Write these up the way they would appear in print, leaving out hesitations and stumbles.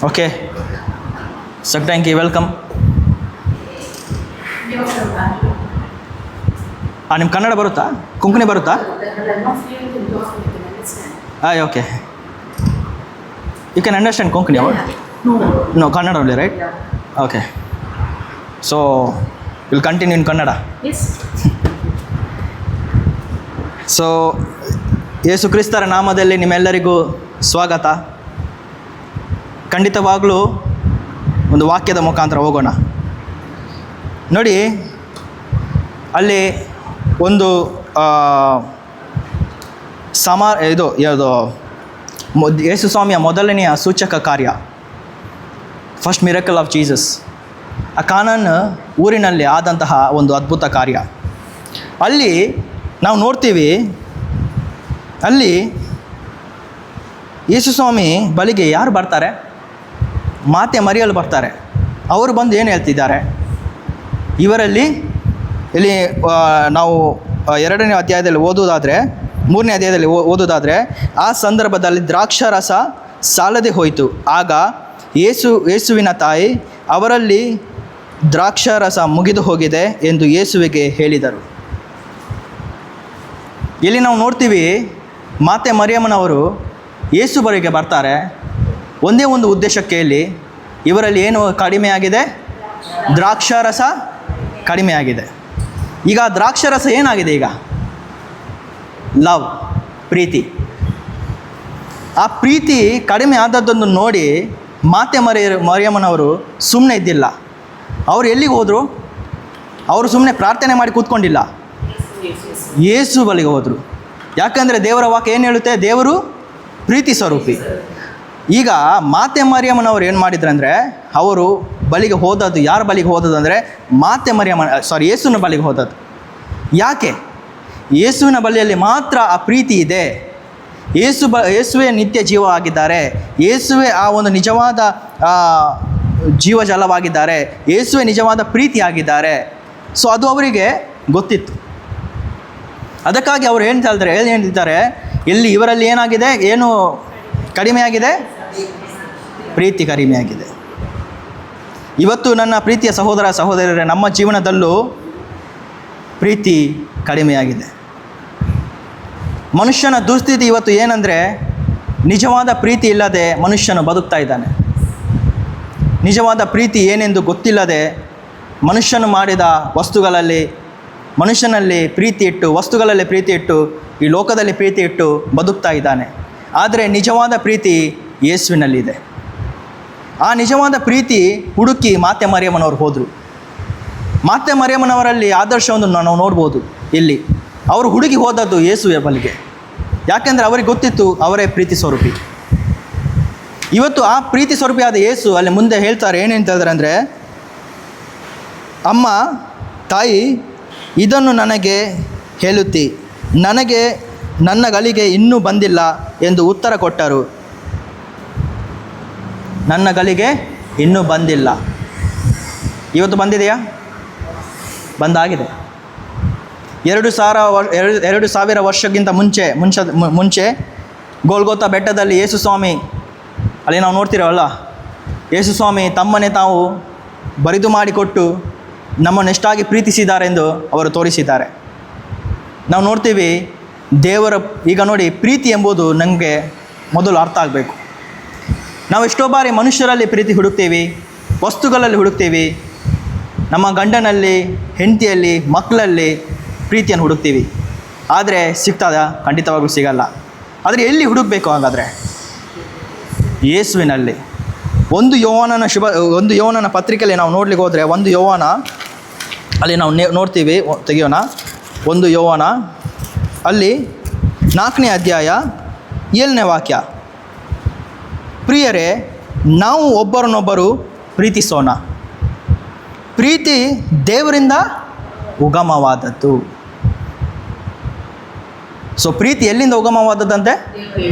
Okay ಸಕ್ಟಂಕಿ welcome. ನಿಮ್ಮ ಕನ್ನಡ ಬರುತ್ತಾ? ಕೊಂಕಣಿ ಬರುತ್ತಾ? Okay. You can understand Konkani? No, Kannada only, right? Okay. So will continue in Kannada. So Yesu ಕ್ರಿಸ್ತರ ನಾಮದಲ್ಲಿ ನಿಮ್ಮೆಲ್ಲರಿಗೂ ಸ್ವಾಗತ. ಖಂಡಿತವಾಗಲೂ ಒಂದು ವಾಕ್ಯದ ಮುಖಾಂತರ ಹೋಗೋಣ. ನೋಡಿ, ಅಲ್ಲಿ ಒಂದು ಯಾವುದು ಯೇಸು ಸ್ವಾಮಿಯ ಮೊದಲನೆಯ ಸೂಚಕ ಕಾರ್ಯ, ಫಸ್ಟ್ ಮಿರಕಲ್ ಆಫ್ ಜೀಸಸ್, ಆ ಕಾನಾನ್ ಊರಿನಲ್ಲಿ ಆದಂತಹ ಒಂದು ಅದ್ಭುತ ಕಾರ್ಯ. ಅಲ್ಲಿ ನಾವು ನೋಡ್ತೀವಿ, ಅಲ್ಲಿ ಯೇಸು ಸ್ವಾಮಿ ಬಳಿಗೆ ಯಾರು ಬರ್ತಾರೆ? ಮಾತೆ ಮರಿಯಲು ಬರ್ತಾರೆ. ಅವರು ಬಂದು ಏನು ಹೇಳ್ತಿದ್ದಾರೆ? ಇವರಲ್ಲಿ ಇಲ್ಲಿ ನಾವು 2ನೇ ಅಧ್ಯಾಯದಲ್ಲಿ ಓದೋದಾದರೆ, 3ನೇ ಅಧ್ಯಾಯದಲ್ಲಿ ಓದೋದಾದರೆ, ಆ ಸಂದರ್ಭದಲ್ಲಿ ದ್ರಾಕ್ಷಾರಸ ಸಾಲದೆ ಹೋಯಿತು. ಆಗ ಯೇಸುವಿನ ತಾಯಿ, ಅವರಲ್ಲಿ ದ್ರಾಕ್ಷಾರಸ ಮುಗಿದು ಹೋಗಿದೆ ಎಂದು ಯೇಸುವಿಗೆ ಹೇಳಿದರು. ಇಲ್ಲಿ ನಾವು ನೋಡ್ತೀವಿ, ಮಾತೆ ಮರಿಯಮ್ಮನವರು ಯೇಸು ಬಳಿಗೆ ಬರ್ತಾರೆ. ಒಂದೇ ಒಂದು ಉದ್ದೇಶಕ್ಕೆ. ಇಲ್ಲಿ ಇವರಲ್ಲಿ ಏನು ಕಡಿಮೆ ಆಗಿದೆ? ದ್ರಾಕ್ಷಾರಸ ಕಡಿಮೆ ಆಗಿದೆ. ಈಗ ದ್ರಾಕ್ಷಾರಸ ಏನಾಗಿದೆ? ಈಗ ಲವ್, ಪ್ರೀತಿ. ಆ ಪ್ರೀತಿ ಕಡಿಮೆ ಆದದ್ದನ್ನು ನೋಡಿ ಮಾತೆ ಮರಿಯಮ್ಮನವರು ಸುಮ್ಮನೆ ಇದ್ದಿಲ್ಲ. ಅವರು ಎಲ್ಲಿಗೆ ಹೋದರು? ಅವರು ಸುಮ್ಮನೆ ಪ್ರಾರ್ಥನೆ ಮಾಡಿ ಕೂತ್ಕೊಂಡಿಲ್ಲ, ಯೇಸು ಬಳಿಗೆ ಹೋದರು. ಯಾಕಂದರೆ ದೇವರ ವಾಕ್ಯ ಏನು ಹೇಳುತ್ತೆ? ದೇವರು ಪ್ರೀತಿ ಸ್ವರೂಪಿ. ಈಗ ಮಾತೆ ಮರಿಯಮ್ಮನವರು ಏನು ಮಾಡಿದ್ರಂದರೆ, ಅವರು ಬಳಿಗೆ ಹೋದದ್ದು, ಯಾರ ಬಳಿಗೆ ಹೋದದ್ದು ಅಂದರೆ ಯೇಸುವಿನ ಬಳಿಗೆ ಹೋದದ್ದು. ಯಾಕೆ? ಯೇಸುವಿನ ಬಳಿಯಲ್ಲಿ ಮಾತ್ರ ಆ ಪ್ರೀತಿ ಇದೆ. ಯೇಸುವೇ ನಿತ್ಯ ಜೀವ ಆಗಿದ್ದಾರೆ. ಯೇಸುವೇ ಆ ಒಂದು ನಿಜವಾದ ಜೀವಜಲವಾಗಿದ್ದಾರೆ. ಯೇಸುವೇ ನಿಜವಾದ ಪ್ರೀತಿ ಆಗಿದ್ದಾರೆ. ಸೊ ಅದು ಅವರಿಗೆ ಗೊತ್ತಿತ್ತು. ಅದಕ್ಕಾಗಿ ಅವರು ಹೇಳ್ತಿದ್ದಾರೆ, ಇಲ್ಲಿ ಇವರಲ್ಲಿ ಏನಾಗಿದೆ? ಏನು ಕಡಿಮೆ ಆಗಿದೆ? ಪ್ರೀತಿ ಕಡಿಮೆ ಆಗಿದೆ. ಇವತ್ತು ನನ್ನ ಪ್ರೀತಿಯ ಸಹೋದರ ಸಹೋದರರೇ, ನಮ್ಮ ಜೀವನದಲ್ಲೂ ಪ್ರೀತಿ ಕಡಿಮೆಯಾಗಿದೆ. ಮನುಷ್ಯನ ದುಸ್ಥಿತಿ ಇವತ್ತು ಏನಂದರೆ, ನಿಜವಾದ ಪ್ರೀತಿ ಇಲ್ಲದೆ ಮನುಷ್ಯನು ಬದುಕ್ತಾ ಇದ್ದಾನೆ. ನಿಜವಾದ ಪ್ರೀತಿ ಏನೆಂದು ಗೊತ್ತಿಲ್ಲದೆ ಮನುಷ್ಯನು ಮಾಡಿದ ಮನುಷ್ಯನಲ್ಲಿ ಪ್ರೀತಿ ಇಟ್ಟು, ವಸ್ತುಗಳಲ್ಲಿ ಪ್ರೀತಿ ಇಟ್ಟು, ಈ ಲೋಕದಲ್ಲಿ ಪ್ರೀತಿ ಇಟ್ಟು ಬದುಕ್ತಾ ಇದ್ದಾನೆ. ಆದರೆ ನಿಜವಾದ ಪ್ರೀತಿ ಯೇಸುವಿನಲ್ಲಿದೆ. ಆ ನಿಜವಾದ ಪ್ರೀತಿ ಹುಡುಕಿ ಮಾತೆ ಮರಿಯಮ್ಮನವರು ಹೋದರು. ಮಾತೆ ಮರಿಯಮ್ಮನವರಲ್ಲಿ ಆದರ್ಶವನ್ನು ನಾವು ನೋಡ್ಬೋದು. ಇಲ್ಲಿ ಅವರು ಹುಡುಗಿ ಹೋದದ್ದು ಯೇಸುವಿನ ಬಳಿಗೆ. ಯಾಕೆಂದರೆ ಅವರಿಗೆ ಗೊತ್ತಿತ್ತು ಅವರೇ ಪ್ರೀತಿ ಸ್ವರೂಪಿ. ಇವತ್ತು ಆ ಪ್ರೀತಿ ಸ್ವರೂಪಿಯಾದ ಯೇಸು ಅಲ್ಲಿ ಮುಂದೆ ಹೇಳ್ತಾರೆ, ಏನೇನು ಹೇಳ್ತಾರೆ ಅಂದರೆ, ಅಮ್ಮ, ತಾಯಿ, ಇದನ್ನು ನನಗೆ ಹೇಳುತ್ತಿ, ನನ್ನ ಗಳಿಗೆ ಇನ್ನೂ ಬಂದಿಲ್ಲ ಎಂದು ಉತ್ತರ ಕೊಟ್ಟರು. ನನ್ನ ಗಳಿಗೆ ಇನ್ನೂ ಬಂದಿಲ್ಲ. ಇವತ್ತು ಬಂದಿದೆಯಾ? ಬಂದಾಗಿದೆ. 2,000 ವರ್ಷಕ್ಕಿಂತ ಮುಂಚೆ ಗೋಲ್ಗೋತಾ ಬೆಟ್ಟದಲ್ಲಿ ಯೇಸು ಸ್ವಾಮಿ, ಅಲ್ಲಿ ನಾವು ನೋಡ್ತಿರೋಲ್ಲ, ಯೇಸು ಸ್ವಾಮಿ ತಮ್ಮನ್ನೇ ತಾವು ಬರಿದು ಮಾಡಿಕೊಟ್ಟು ನಮ್ಮನ್ನು ಎಷ್ಟಾಗಿ ಪ್ರೀತಿಸಿದ್ದಾರೆಂದು ಅವರು ತೋರಿಸಿದ್ದಾರೆ. ನಾವು ನೋಡ್ತೀವಿ ಈಗ ನೋಡಿ, ಪ್ರೀತಿ ಎಂಬುದು ನನಗೆ ಮೊದಲು ಅರ್ಥ ಆಗಬೇಕು. ನಾವು ಎಷ್ಟೋ ಬಾರಿ ಮನುಷ್ಯರಲ್ಲಿ ಪ್ರೀತಿ ಹುಡುಕ್ತೀವಿ, ವಸ್ತುಗಳಲ್ಲಿ ಹುಡುಕ್ತೀವಿ, ನಮ್ಮ ಗಂಡನಲ್ಲಿ, ಹೆಂಡತಿಯಲ್ಲಿ, ಮಕ್ಕಳಲ್ಲಿ ಪ್ರೀತಿಯನ್ನು ಹುಡುಕ್ತೀವಿ. ಆದರೆ ಸಿಗ್ತದ? ಖಂಡಿತವಾಗ್ಲೂ ಸಿಗಲ್ಲ. ಆದರೆ ಎಲ್ಲಿ ಹುಡುಕಬೇಕು ಹಾಗಾದರೆ? ಯೇಸುವಿನಲ್ಲಿ. ಒಂದು ಯೋಹಾನನ ಪತ್ರಿಕೆಯಲ್ಲಿ ನಾವು ನೋಡ್ಲಿಕ್ಕೆ ಹೋದರೆ, 1 ಯೋಹಾನ ಅಲ್ಲಿ ನಾವು ನೋಡ್ತೀವಿ, ತೆಗೆಯೋಣ. 1 ಯೋಹಾನ ಅಲ್ಲಿ 4ನೇ ಅಧ್ಯಾಯ 7ನೇ ವಾಕ್ಯ. ಪ್ರಿಯರೇ, ನಾವು ಒಬ್ಬರನ್ನೊಬ್ಬರು ಪ್ರೀತಿಸೋಣ. ಪ್ರೀತಿ ದೇವರಿಂದ ಉಗಮವಾದದ್ದು. ಸೊ ಪ್ರೀತಿ ಎಲ್ಲಿಂದ ಉಗಮವಾದದ್ದಂತೆ?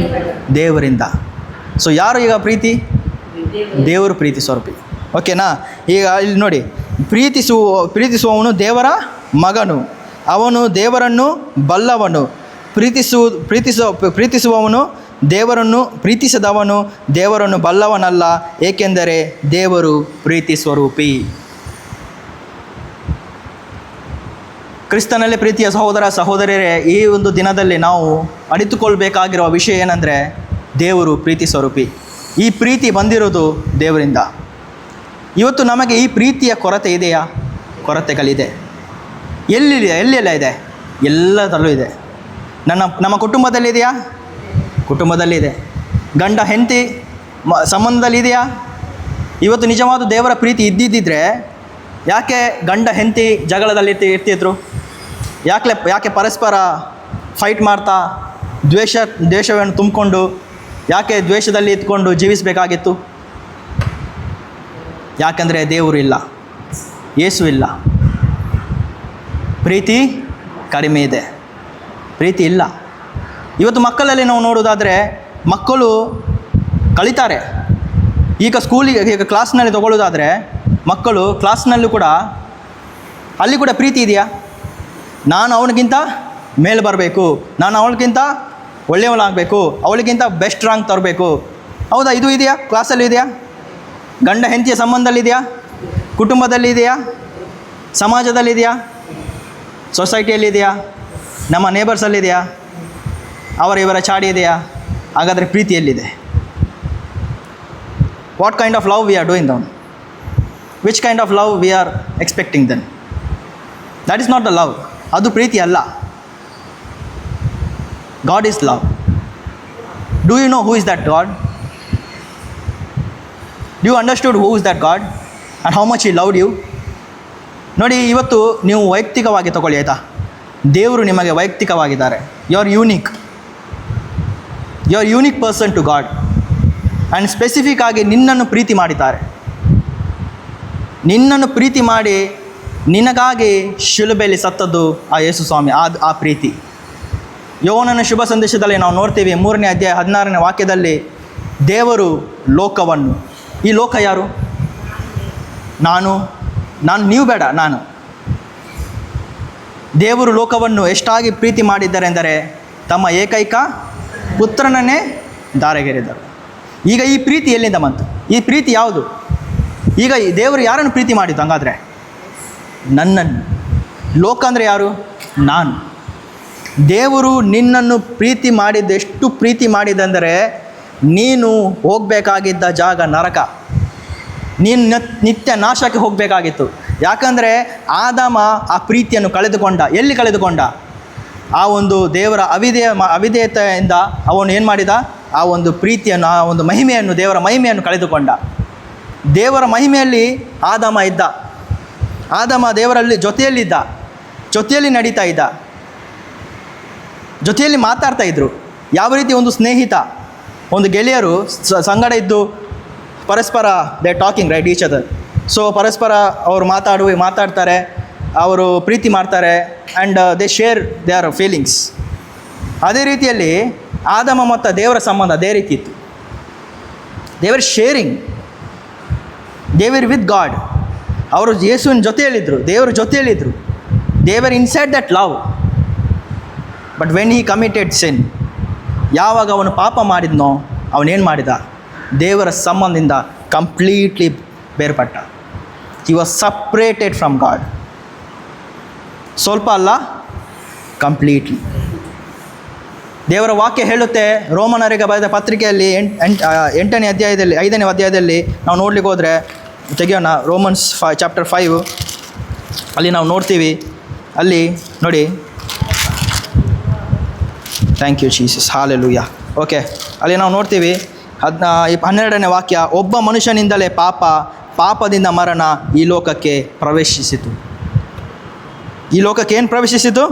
ದೇವರಿಂದ. ಸೊ ಯಾರು ಈಗ ಪ್ರೀತಿ? ದೇವರು ಪ್ರೀತಿ ಸ್ವರೂಪಿ. ಓಕೆನಾ? ಈಗ ಇಲ್ಲಿ ನೋಡಿ, ಪ್ರೀತಿಸುವವನು ದೇವರ ಮಗನು, ಅವನು ದೇವರನ್ನು ಬಲ್ಲವನು. ಪ್ರೀತಿಸುವವನು ದೇವರನ್ನು ಪ್ರೀತಿಸದವನು ದೇವರನ್ನು ಬಲ್ಲವನಲ್ಲ, ಏಕೆಂದರೆ ದೇವರು ಪ್ರೀತಿ ಸ್ವರೂಪಿ. ಕ್ರಿಸ್ತನಲ್ಲಿ ಪ್ರೀತಿಯ ಸಹೋದರ ಸಹೋದರಿಯರೇ, ಈ ಒಂದು ದಿನದಲ್ಲಿ ನಾವು ಅರಿತುಕೊಳ್ಬೇಕಾಗಿರುವ ವಿಷಯ ಏನಂದರೆ ದೇವರು ಪ್ರೀತಿ ಸ್ವರೂಪಿ. ಈ ಪ್ರೀತಿ ಬಂದಿರೋದು ದೇವರಿಂದ. ಇವತ್ತು ನಮಗೆ ಈ ಪ್ರೀತಿಯ ಕೊರತೆ ಇದೆಯಾ? ಕೊರತೆಗಳಿದೆ. ಎಲ್ಲೆಲ್ಲ ಇದೆ? ಎಲ್ಲದರಲ್ಲೂ ಇದೆ. ನಮ್ಮ ಕುಟುಂಬದಲ್ಲಿದೆಯಾ? ಕುಟುಂಬದಲ್ಲಿದೆ. ಗಂಡ ಹೆಂಡತಿ ಸಂಬಂಧದಲ್ಲಿದೆಯಾ? ಇವತ್ತು ನಿಜವಾದ ದೇವರ ಪ್ರೀತಿ ಇದ್ದಿದ್ದರೆ ಯಾಕೆ ಗಂಡ ಹೆಂಡತಿ ಜಗಳದಲ್ಲಿ ಇರ್ತಿದ್ರು? ಯಾಕೆ ಪರಸ್ಪರ ಫೈಟ್ ಮಾಡ್ತಾ ದ್ವೇಷವನ್ನು ತುಂಬಿಕೊಂಡು ಯಾಕೆ ದ್ವೇಷದಲ್ಲಿ ಇದ್ಕೊಂಡು ಜೀವಿಸಬೇಕಾಗಿತ್ತು? ಯಾಕಂದರೆ ದೇವರು ಇಲ್ಲ, ಯೇಸು ಇಲ್ಲ. ಪ್ರೀತಿ ಕಡಿಮೆ ಇದೆ, ಪ್ರೀತಿ ಇಲ್ಲ. ಇವತ್ತು ಮಕ್ಕಳಲ್ಲಿ ನಾವು ನೋಡೋದಾದರೆ ಮಕ್ಕಳು ಕಲಿತಾರೆ. ಈಗ ಕ್ಲಾಸ್ನಲ್ಲಿ ತಗೊಳ್ಳೋದಾದರೆ ಮಕ್ಕಳು ಕ್ಲಾಸ್ನಲ್ಲೂ ಕೂಡ ಅಲ್ಲಿ ಕೂಡ ಪ್ರೀತಿ ಇದೆಯಾ? ನಾನು ಅವನಿಗಿಂತ ಮೇಲೆ ಬರಬೇಕು, ನಾನು ಅವಳಿಗಿಂತ ಒಳ್ಳೆಯವನಾಗಬೇಕು, ಅವಳಿಗಿಂತ ಬೆಸ್ಟ್ ರ್ಯಾಂಕ್ ತರಬೇಕು. ಹೌದಾ? ಇದು ಇದೆಯಾ? ಕ್ಲಾಸಲ್ಲಿ ಇದೆಯಾ? ಗಂಡ ಹೆಂಡತಿಯ ಸಂಬಂಧದಲ್ಲಿದೆಯಾ? ಕುಟುಂಬದಲ್ಲಿದೆಯಾ? ಸಮಾಜದಲ್ಲಿದೆಯಾ? ಸೊಸೈಟಿಯಲ್ಲಿದೆಯಾ? ನಮ್ಮ ನೇಬರ್ಸಲ್ಲಿದೆಯಾ? ಇವರ ಚಾಡಿ ಇದೆಯಾ? ಹಾಗಾದರೆ ಪ್ರೀತಿಯಲ್ಲಿದೆ. What kind of love we are doing them? Which kind of love we are expecting then? That is not the love. ಅದು ಪ್ರೀತಿ ಅಲ್ಲ. God is love. Do you know who is that God? Do you understood who is that God and how much He loved you? ನೋಡಿ, ಇವತ್ತು ನೀವು ವೈಯಕ್ತಿಕವಾಗಿ ತಗೊಳ್ಳಿ, ಆಯಿತಾ? ದೇವರು ನಿಮಗೆ ವೈಯಕ್ತಿಕವಾಗಿದ್ದಾರೆ. You are unique person to God. And specific ಆಗಿ ನಿನ್ನನ್ನು ಪ್ರೀತಿ ಮಾಡಿದ್ದಾರೆ. ನಿನ್ನನ್ನು ಪ್ರೀತಿ ಮಾಡಿ ನಿನಗಾಗಿ ಶಿಲುಬೆಯಲ್ಲಿ ಸತ್ತದ್ದು ಆ ಯೇಸು ಸ್ವಾಮಿ. ಆ ಪ್ರೀತಿ ಯೋಹನನ ಶುಭ ಸಂದೇಶದಲ್ಲಿ ನಾವು ನೋಡ್ತೀವಿ, 3ನೇ ಅಧ್ಯಾಯ 16ನೇ ವಾಕ್ಯದಲ್ಲಿ, ದೇವರು ಲೋಕವನ್ನು, ಈ ಲೋಕ ಯಾರು? ನಾನು ನೀವು ಬೇಡ, ನಾನು. ದೇವರು ಲೋಕವನ್ನು ಎಷ್ಟಾಗಿ ಪ್ರೀತಿ ಮಾಡಿದ್ದಾರೆ ಎಂದರೆ ತಮ್ಮ ಏಕೈಕ ಪುತ್ರನನ್ನೇ ಧಾರೆಗೆರೆದರು. ಈಗ ಈ ಪ್ರೀತಿ ಎಲ್ಲಿಂದ ಬಂತು? ಈ ಪ್ರೀತಿ ಯಾವುದು? ಈಗ ದೇವರು ಯಾರನ್ನು ಪ್ರೀತಿ ಮಾಡಿದ್ದು? ಹಂಗಾದರೆ ನನ್ನನ್ನು. ಲೋಕ ಅಂದರೆ ಯಾರು? ನಾನು. ದೇವರು ನಿನ್ನನ್ನು ಪ್ರೀತಿ ಎಷ್ಟು ಪ್ರೀತಿ ಮಾಡಿದಂದರೆ ನೀನು ಹೋಗಬೇಕಾಗಿದ್ದ ಜಾಗ ನರಕ, ನೀನು ನಿತ್ಯ ನಾಶಕ್ಕೆ ಹೋಗಬೇಕಾಗಿತ್ತು. ಯಾಕಂದರೆ ಆದಾಮ ಆ ಪ್ರೀತಿಯನ್ನು ಕಳೆದುಕೊಂಡ. ಎಲ್ಲಿ ಕಳೆದುಕೊಂಡ? ಆ ಒಂದು ದೇವರ ಅವಿಧೇಯತೆಯಿಂದ ಅವನು ಏನು ಮಾಡಿದ? ಆ ಒಂದು ಪ್ರೀತಿಯನ್ನು, ಆ ಒಂದು ಮಹಿಮೆಯನ್ನು, ದೇವರ ಮಹಿಮೆಯನ್ನು ಕಳೆದುಕೊಂಡ. ದೇವರ ಮಹಿಮೆಯಲ್ಲಿ ಆದಾಮ ಇದ್ದ. ಆದಾಮ ದೇವರಲ್ಲಿ ಜೊತೆಯಲ್ಲಿ ನಡೀತಾ ಇದ್ದ, ಜೊತೆಯಲ್ಲಿ ಮಾತಾಡ್ತಾ ಇದ್ದರು. ಯಾವ ರೀತಿ ಒಂದು ಸ್ನೇಹಿತ, ಒಂದು ಗೆಳೆಯರು ಸಂಗಡ ಇದ್ದು ಪರಸ್ಪರ they talking right each other. So ಪರಸ್ಪರ ಅವರು ಮಾತಾಡ್ತಾರೆ, ಅವರು ಪ್ರೀತಿ ಮಾಡ್ತಾರೆ, and they share their feelings. ಅದೇ ರೀತಿಯಲ್ಲಿ ಆದಾಮ ಮತ್ತು ದೇವರ ಸಂಬಂಧ ಅದೇ ರೀತಿ ಇತ್ತು. ದೇವರ್ ಶೇರಿಂಗ್, ದೇವರ್ ವಿತ್ ಗಾಡ್. ಅವರು ಯೇಸುವಿನ ಜೊತೆಯಲ್ಲಿದ್ದರು, ದೇವರ ಜೊತೆಯಲ್ಲಿದ್ದರು. ದೇವರ್ inside that love. But when he committed sin, ಯಾವಾಗ ಅವನು ಪಾಪ ಮಾಡಿದ್ನೋ ಅವನೇನು ಮಾಡಿದ? ದೇವರ ಸಂಬಂಧದಿಂದ ಕಂಪ್ಲೀಟ್ಲಿ ಬೇರ್ಪಟ್ಟ. ಹಿ ವಾಸ್ ಸಪ್ರೇಟೆಡ್ ಫ್ರಮ್ ಗಾಡ್. ಸ್ವಲ್ಪ ಅಲ್ಲ, ಕಂಪ್ಲೀಟ್ಲಿ. ದೇವರ ವಾಕ್ಯ ಹೇಳುತ್ತೆ, ರೋಮನರಿಗೆ ಬರೆದ ಪತ್ರಿಕೆಯಲ್ಲಿ 5ನೇ ಅಧ್ಯಾಯದಲ್ಲಿ ನಾವು ನೋಡ್ಲಿಕ್ಕೆ ಹೋದರೆ, ತೆಗೆಯೋಣ ರೋಮನ್ಸ್ ಚಾಪ್ಟರ್ 5, ಅಲ್ಲಿ ನಾವು ನೋಡ್ತೀವಿ. ಅಲ್ಲಿ ನೋಡಿ, thank you Jesus, hallelujah. Okay, ಅಲ್ಲಿ ನಾವು ನೋಡ್ತೀವಿ 12ನೇ ವಾಕ್ಯ, ಒಬ್ಬ ಮನುಷ್ಯನಿಂದಲೇ ಪಾಪದಿಂದ ಮರಣ ಈ ಲೋಕಕ್ಕೆ ಪ್ರವೇಶಿಸಿತು. ಈ ಲೋಕಕ್ಕೆ ಏನು ಪ್ರವೇಶಿಸಿತು?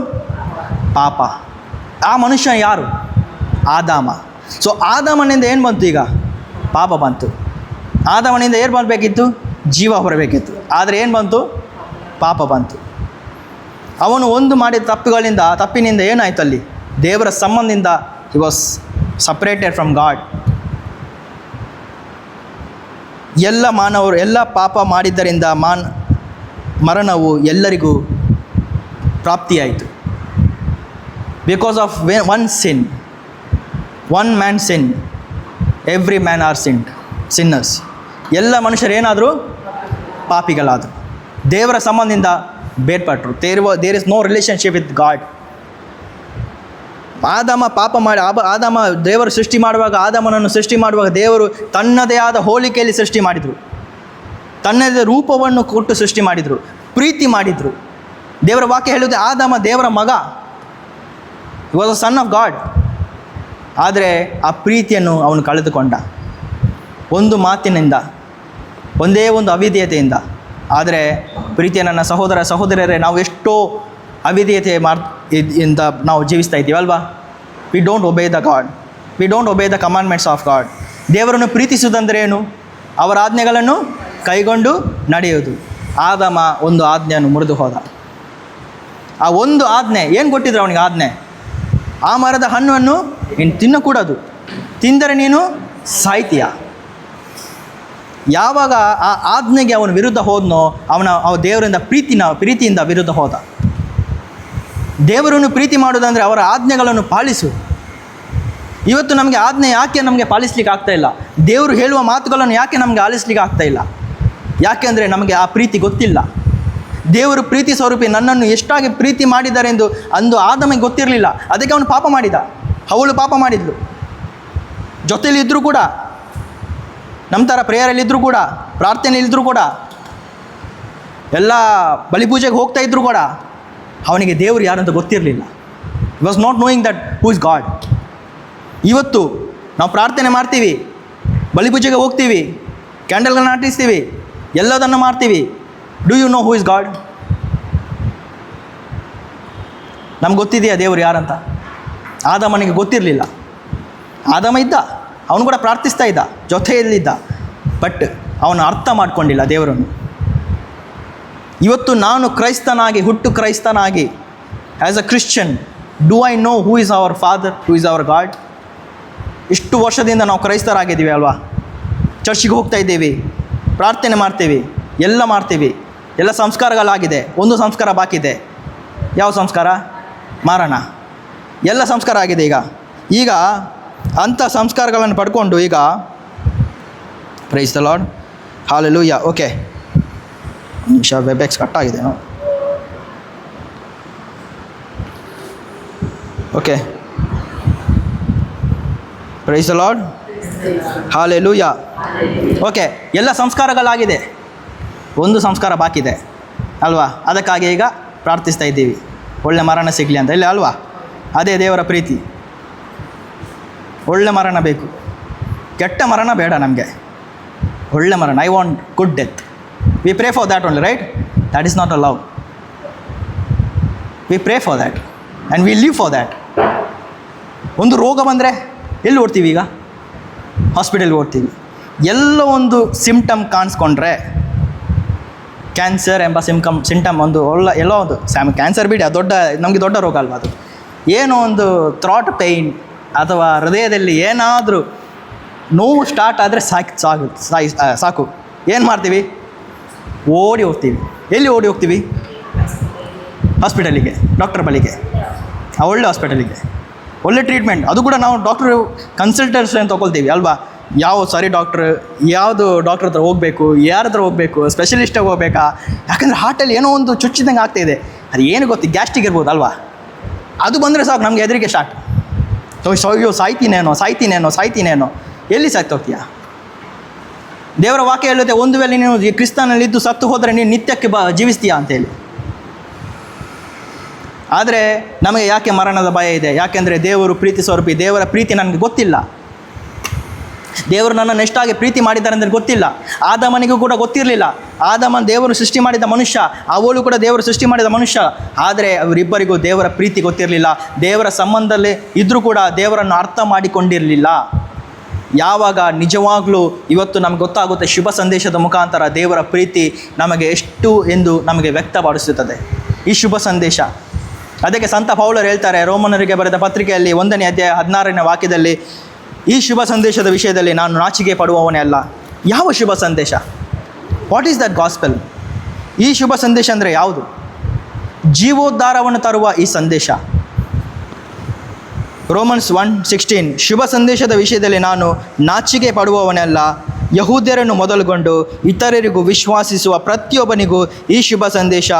ಪಾಪ. ಆ ಮನುಷ್ಯ ಯಾರು? ಆದಾಮ. ಸೊ ಆದಾಮನಿಂದ ಏನು ಬಂತು? ಈಗ ಪಾಪ ಬಂತು. ಆದಾಮನಿಂದ ಏನು ಬರಬೇಕಿತ್ತು? ಜೀವ ಹೊರಬೇಕಿತ್ತು. ಆದರೆ ಏನು ಬಂತು? ಪಾಪ ಬಂತು. ಅವನು ಒಂದು ಮಾಡಿದ ತಪ್ಪಿನಿಂದ ಏನಾಯಿತು? ಅಲ್ಲಿ ದೇವರ ಸಂಬಂಧದಿಂದ he was separated from God. ಎಲ್ಲ ಮಾನವರು ಎಲ್ಲ ಪಾಪ ಮಾಡಿದ್ದರಿಂದ ಮರಣವು ಎಲ್ಲರಿಗೂ ಪ್ರಾಪ್ತಿಯಾಯಿತು. Because of one sin one man sin, every man are sinners. ಎಲ್ಲ ಮನುಷ್ಯರು ಏನಾದರೂ ಪಾಪಿಗಳಾದರು, ದೇವರ ಸಂಬಂಧದಿಂದ ಬೇರ್ಪಟ್ಟರು. There is no relationship with God. ಆದಾಮ ಪಾಪ ಮಾಡಿ ಆದಾಮ ದೇವರು ಸೃಷ್ಟಿ ಮಾಡುವಾಗ, ಆದಾಮನನ್ನು ಸೃಷ್ಟಿ ಮಾಡುವಾಗ ದೇವರು ತನ್ನದೇ ಆದ ಹೋಲಿಕೆಯಲ್ಲಿ ಸೃಷ್ಟಿ ಮಾಡಿದರು, ತನ್ನದೇ ರೂಪವನ್ನು ಕೊಟ್ಟು ಸೃಷ್ಟಿ ಮಾಡಿದರು, ಪ್ರೀತಿ ಮಾಡಿದರು. ದೇವರ ವಾಕ್ಯ ಹೇಳುತ್ತೆ ಆದಾಮ ದೇವರ ಮಗ, he was a son of god. ಆದರೆ ಆ ಪ್ರೀತಿಯನ್ನು ಅವನು ಕಳೆದುಕೊಂಡ, ಒಂದು ಮಾತಿನಿಂದ, ಒಂದೇ ಒಂದು ಅವಿಧೇಯತೆಯಿಂದ. ಆದರೆ ಪ್ರೀತಿಯ ನನ್ನ ಸಹೋದರ ಸಹೋದರರೇ, ನಾವು ಎಷ್ಟೋ ಅವಿಧೇಯತೆ ಇಂದ ನಾವು ಜೀವಿಸ್ತಾ ಇದ್ದೀವಿ ಅಲ್ವಾ? We don't ಒಬೇ the god, we don't ಒಬೇ the commandments of god. ದೇವರನ್ನು ಪ್ರೀತಿಸುವುದಂದರೆ ಏನು? ಅವರ ಆಜ್ಞೆಗಳನ್ನು ಕೈಗೊಂಡು ನಡೆಯುವುದು. ಆದಾಮ ಒಂದು ಆಜ್ಞೆಯನ್ನು ಮುರಿದು ಹೋದ. ಆ ಒಂದು ಆಜ್ಞೆ ಏನು ಕೊಟ್ಟಿದ್ರು ಅವನಿಗೆ? ಆಜ್ಞೆ, ಆ ಮರದ ಹಣ್ಣನ್ನು ನೀನು ತಿನ್ನಕೂಡದು, ತಿಂದರೆ ನೀನು ಸಾಯ್ತೀಯ. ಯಾವಾಗ ಆ ಆಜ್ಞೆಗೆ ಅವನು ವಿರುದ್ಧ ಹೋದನೋ ಅವ ದೇವರಿಂದ ಪ್ರೀತಿಯಿಂದ ವಿರುದ್ಧ ಹೋದ. ದೇವರನ್ನು ಪ್ರೀತಿ ಮಾಡೋದಂದರೆ ಅವರ ಆಜ್ಞೆಗಳನ್ನು ಪಾಲಿಸು. ಇವತ್ತು ನಮಗೆ ಆಜ್ಞೆ ಯಾಕೆ ನಮಗೆ ಪಾಲಿಸ್ಲಿಕ್ಕೆ ಆಗ್ತಾಯಿಲ್ಲ? ದೇವರು ಹೇಳುವ ಮಾತುಗಳನ್ನು ಯಾಕೆ ನಮಗೆ ಆಲಿಸ್ಲಿಕ್ಕೆ ಆಗ್ತಾಯಿಲ್ಲ? ಯಾಕೆಂದರೆ ನಮಗೆ ಆ ಪ್ರೀತಿ ಗೊತ್ತಿಲ್ಲ. ದೇವರು ಪ್ರೀತಿ ಸ್ವರೂಪಿ ನನ್ನನ್ನು ಎಷ್ಟಾಗಿ ಪ್ರೀತಿ ಮಾಡಿದ್ದಾರೆ ಎಂದು ಅಂದು ಆದಾಮಿಗೆ ಗೊತ್ತಿರಲಿಲ್ಲ. ಅದಕ್ಕೆ ಅವನು ಪಾಪ ಮಾಡಿದ, ಅವಳು ಪಾಪ ಮಾಡಿದ್ಲು. ಜೊತೆಯಲ್ಲಿದ್ದರೂ ಕೂಡ, ನಮ್ಮ ಥರ ಪ್ರೇಯರಲ್ಲಿದ್ದರೂ ಕೂಡ, ಪ್ರಾರ್ಥನೆಯಲ್ಲಿದ್ದರೂ ಕೂಡ, ಎಲ್ಲ ಬಲಿಪೂಜೆಗೆ ಹೋಗ್ತಾ ಇದ್ದರೂ ಕೂಡ ಅವನಿಗೆ ದೇವರು ಯಾರಂತ ಗೊತ್ತಿರಲಿಲ್ಲ. He was not knowing that who is god. ಇವತ್ತು ನಾವು ಪ್ರಾರ್ಥನೆ ಮಾಡ್ತೀವಿ, ಬಲಿಪೂಜೆಗೆ ಹೋಗ್ತೀವಿ, ಕ್ಯಾಂಡಲ್ಗಳನ್ನ ಆಟಿಸ್ತೀವಿ, ಎಲ್ಲದನ್ನು ಮಾಡ್ತೀವಿ. Do you know who is God? ನಮ್ಗೆ ಗೊತ್ತಿದೆಯಾ ದೇವರು ಯಾರಂತ? ಆದಾಮನಿಗೆ ಗೊತ್ತಿರಲಿಲ್ಲ. ಆದಾಮ ಇದ್ದ, ಅವನು ಕೂಡ ಪ್ರಾರ್ಥಿಸ್ತಾ ಇದ್ದ, ಜೊತೆಯಲ್ಲಿದ್ದ, ಬಟ್ ಅವನು ಅರ್ಥ ಮಾಡ್ಕೊಂಡಿಲ್ಲ ದೇವರನ್ನು. ಇವತ್ತು ನಾನು ಕ್ರೈಸ್ತನಾಗಿ, ಹುಟ್ಟು ಕ್ರೈಸ್ತನಾಗಿ, as a Christian, do I know who is our father, who is our God? ಇಷ್ಟು ವರ್ಷದಿಂದ ನಾವು ಕ್ರೈಸ್ತರಾಗಿದ್ದೀವಿ ಅಲ್ವಾ? ಚರ್ಚಿಗೆ ಹೋಗ್ತಾ ಇದ್ದೀವಿ, ಪ್ರಾರ್ಥನೆ ಮಾಡ್ತೀವಿ, ಎಲ್ಲ ಮಾಡ್ತೀವಿ, ಎಲ್ಲ ಸಂಸ್ಕಾರಗಳಾಗಿದೆ. ಒಂದು ಸಂಸ್ಕಾರ ಬಾಕಿ ಇದೆ. ಯಾವ ಸಂಸ್ಕಾರ? ಮಾರಣ. ಎಲ್ಲ ಸಂಸ್ಕಾರ ಆಗಿದೆ. ಈಗ ಅಂಥ ಸಂಸ್ಕಾರಗಳನ್ನು ಪಡ್ಕೊಂಡು ಈಗ praise the lord, hallelujah. Okay, ನಿಮಿಷ ವೆಬ್ಎಕ್ಸ್ ಕಟ್ ಆಗಿದೆ. Okay, praise the lord, hallelujah. Okay, ಎಲ್ಲ ಸಂಸ್ಕಾರಗಳಾಗಿದೆ, ಒಂದು ಸಂಸ್ಕಾರ ಬಾಕಿ ಇದೆ ಅಲ್ವಾ? ಅದಕ್ಕಾಗಿ ಈಗ ಪ್ರಾರ್ಥಿಸ್ತಾ ಇದ್ದೀವಿ, ಒಳ್ಳೆ ಮರಣ ಸಿಗಲಿ ಅಂತ, ಇಲ್ಲ ಅಲ್ವಾ? ಅದೇ ದೇವರ ಪ್ರೀತಿ. ಒಳ್ಳೆ ಮರಣ ಬೇಕು, ಕೆಟ್ಟ ಮರಣ ಬೇಡ ನಮಗೆ, ಒಳ್ಳೆ ಮರಣ. I want good death. We pray for that only, right? That is not a love. We pray for that and we live for that. ಒಂದು ರೋಗ ಬಂದರೆ ಎಲ್ಲಿ ಓಡ್ತೀವಿ? ಈಗ ಹಾಸ್ಪಿಟಲ್ಗೆ ಓಡ್ತೀವಿ. ಎಲ್ಲ ಒಂದು ಸಿಂಪ್ಟಮ್ ಕಾಣಿಸ್ಕೊಂಡ್ರೆ, ಕ್ಯಾನ್ಸರ್ ಎಂಬ ಸಿಂಟಮ್ ಒಂದು ಎಲ್ಲೋ ಒಂದು ಕ್ಯಾನ್ಸರ್ ಬಿಡಿ, ಅದು ನಮಗೆ ದೊಡ್ಡ ರೋಗ ಅಲ್ವಾ ಅದು. ಏನೋ ಒಂದು ಥ್ರಾಟ್ ಪೇಯ್ನ್ ಅಥವಾ ಹೃದಯದಲ್ಲಿ ಏನಾದರೂ ನೋವು ಸ್ಟಾರ್ಟ್ ಆದರೆ ಸಾಕು. ಏನು ಮಾಡ್ತೀವಿ? ಓಡಿ ಹೋಗ್ತೀವಿ. ಎಲ್ಲಿ ಓಡಿ ಹೋಗ್ತೀವಿ? ಹಾಸ್ಪಿಟಲಿಗೆ, ಡಾಕ್ಟರ್ ಬಳಿಗೆ, ಒಳ್ಳೆ ಹಾಸ್ಪಿಟಲಿಗೆ, ಒಳ್ಳೆ ಟ್ರೀಟ್ಮೆಂಟ್. ಅದು ಕೂಡ ನಾವು ಡಾಕ್ಟ್ರು ಕನ್ಸಲ್ಟೇಷನ್ ತೊಗೊಳ್ತೀವಿ ಅಲ್ವಾ? ಯಾವ ಸರಿ ಡಾಕ್ಟ್ರ್, ಯಾವುದು ಡಾಕ್ಟ್ರ್ ಹತ್ರ ಹೋಗಬೇಕು, ಯಾರ ಹತ್ರ ಹೋಗಬೇಕು, ಸ್ಪೆಷಲಿಸ್ಟಾಗಿ ಹೋಗಬೇಕಾ? ಯಾಕಂದರೆ ಹಾರ್ಟಲ್ಲಿ ಏನೋ ಒಂದು ಚುಚ್ಚಿದಂಗೆ ಆಗ್ತಾಯಿದೆ. ಅದು ಏನು ಗೊತ್ತಿ, ಗ್ಯಾಸ್ಟ್ರಿಕ್ ಇರ್ಬೋದು ಅಲ್ವಾ? ಅದು ಬಂದರೆ ಸಾಕು ನಮಗೆ ಹೆದರಿಕೆ ಸ್ಟಾರ್ಟ್. ಅಯ್ಯೋ ಸಾಯ್ತೀನೇನೋ. ಎಲ್ಲಿ ಸಾಯ್ತೋಗ್ತೀಯಾ? ದೇವರ ವಾಕ್ಯ ಹೇಳುತ್ತೆ, ಒಂದು ವೇಳೆ ನೀನು ಕ್ರಿಸ್ತನಲ್ಲಿದ್ದು ಸತ್ತು ಹೋದರೆ ನೀನು ನಿತ್ಯಕ್ಕೆ ಜೀವಿಸ್ತೀಯಾ ಅಂತೇಳಿ. ಆದರೆ ನಮಗೆ ಯಾಕೆ ಮರಣದ ಭಯ ಇದೆ? ಯಾಕೆಂದರೆ ದೇವರು ಪ್ರೀತಿ ಸ್ವರೂಪಿ. ದೇವರ ಪ್ರೀತಿ ನನಗೆ ಗೊತ್ತಿಲ್ಲ. ದೇವರು ನನ್ನನ್ನು ಎಷ್ಟಾಗಿ ಪ್ರೀತಿ ಮಾಡಿದ್ದಾರೆ ಅಂದರೆ ಗೊತ್ತಿಲ್ಲ. ಆದಾಮನಿಗೂ ಕೂಡ ಗೊತ್ತಿರಲಿಲ್ಲ. ಆದಾಮನ ದೇವರು ಸೃಷ್ಟಿ ಮಾಡಿದ ಮನುಷ್ಯ, ಅವಳು ಕೂಡ ದೇವರು ಸೃಷ್ಟಿ ಮಾಡಿದ ಮನುಷ್ಯ. ಆದರೆ ಅವರಿಬ್ಬರಿಗೂ ದೇವರ ಪ್ರೀತಿ ಗೊತ್ತಿರಲಿಲ್ಲ. ದೇವರ ಸಂಬಂಧದಲ್ಲಿ ಇದ್ದರೂ ಕೂಡ ದೇವರನ್ನು ಅರ್ಥ ಮಾಡಿಕೊಂಡಿರಲಿಲ್ಲ. ಯಾವಾಗ ನಿಜವಾಗಲೂ ಇವತ್ತು ನಮಗೆ ಗೊತ್ತಾಗುತ್ತೆ, ಶುಭ ಸಂದೇಶದ ಮುಖಾಂತರ ದೇವರ ಪ್ರೀತಿ ನಮಗೆ ಎಷ್ಟು ಎಂದು ನಮಗೆ ವ್ಯಕ್ತಪಡಿಸುತ್ತದೆ ಈ ಶುಭ ಸಂದೇಶ. ಅದಕ್ಕೆ ಸಂತ ಪೌಲರು ಹೇಳ್ತಾರೆ, ರೋಮನರಿಗೆ ಬರೆದ ಪತ್ರಿಕೆಯಲ್ಲಿ 1ನೇ ಅಧ್ಯಾಯ 16ನೇ ವಾಕ್ಯದಲ್ಲಿ, ಈ ಶುಭ ಸಂದೇಶದ ವಿಷಯದಲ್ಲಿ ನಾನು ನಾಚಿಕೆ ಪಡುವವನೇ ಅಲ್ಲ. ಯಾವ ಶುಭ ಸಂದೇಶ? What is that gospel? ಈ ಶುಭ ಸಂದೇಶ ಅಂದರೆ ಯಾವುದು? ಜೀವೋದ್ಧಾರವನ್ನು ತರುವ ಈ ಸಂದೇಶ. ರೋಮನ್ಸ್ 1:16, ಶುಭ ಸಂದೇಶದ ವಿಷಯದಲ್ಲಿ ನಾನು ನಾಚಿಕೆ ಪಡುವವನಲ್ಲ, ಯಹೂದ್ಯರನ್ನು ಮೊದಲುಗೊಂಡು ಇತರರಿಗೂ ವಿಶ್ವಾಸಿಸುವ ಪ್ರತಿಯೊಬ್ಬನಿಗೂ ಈ ಶುಭ ಸಂದೇಶ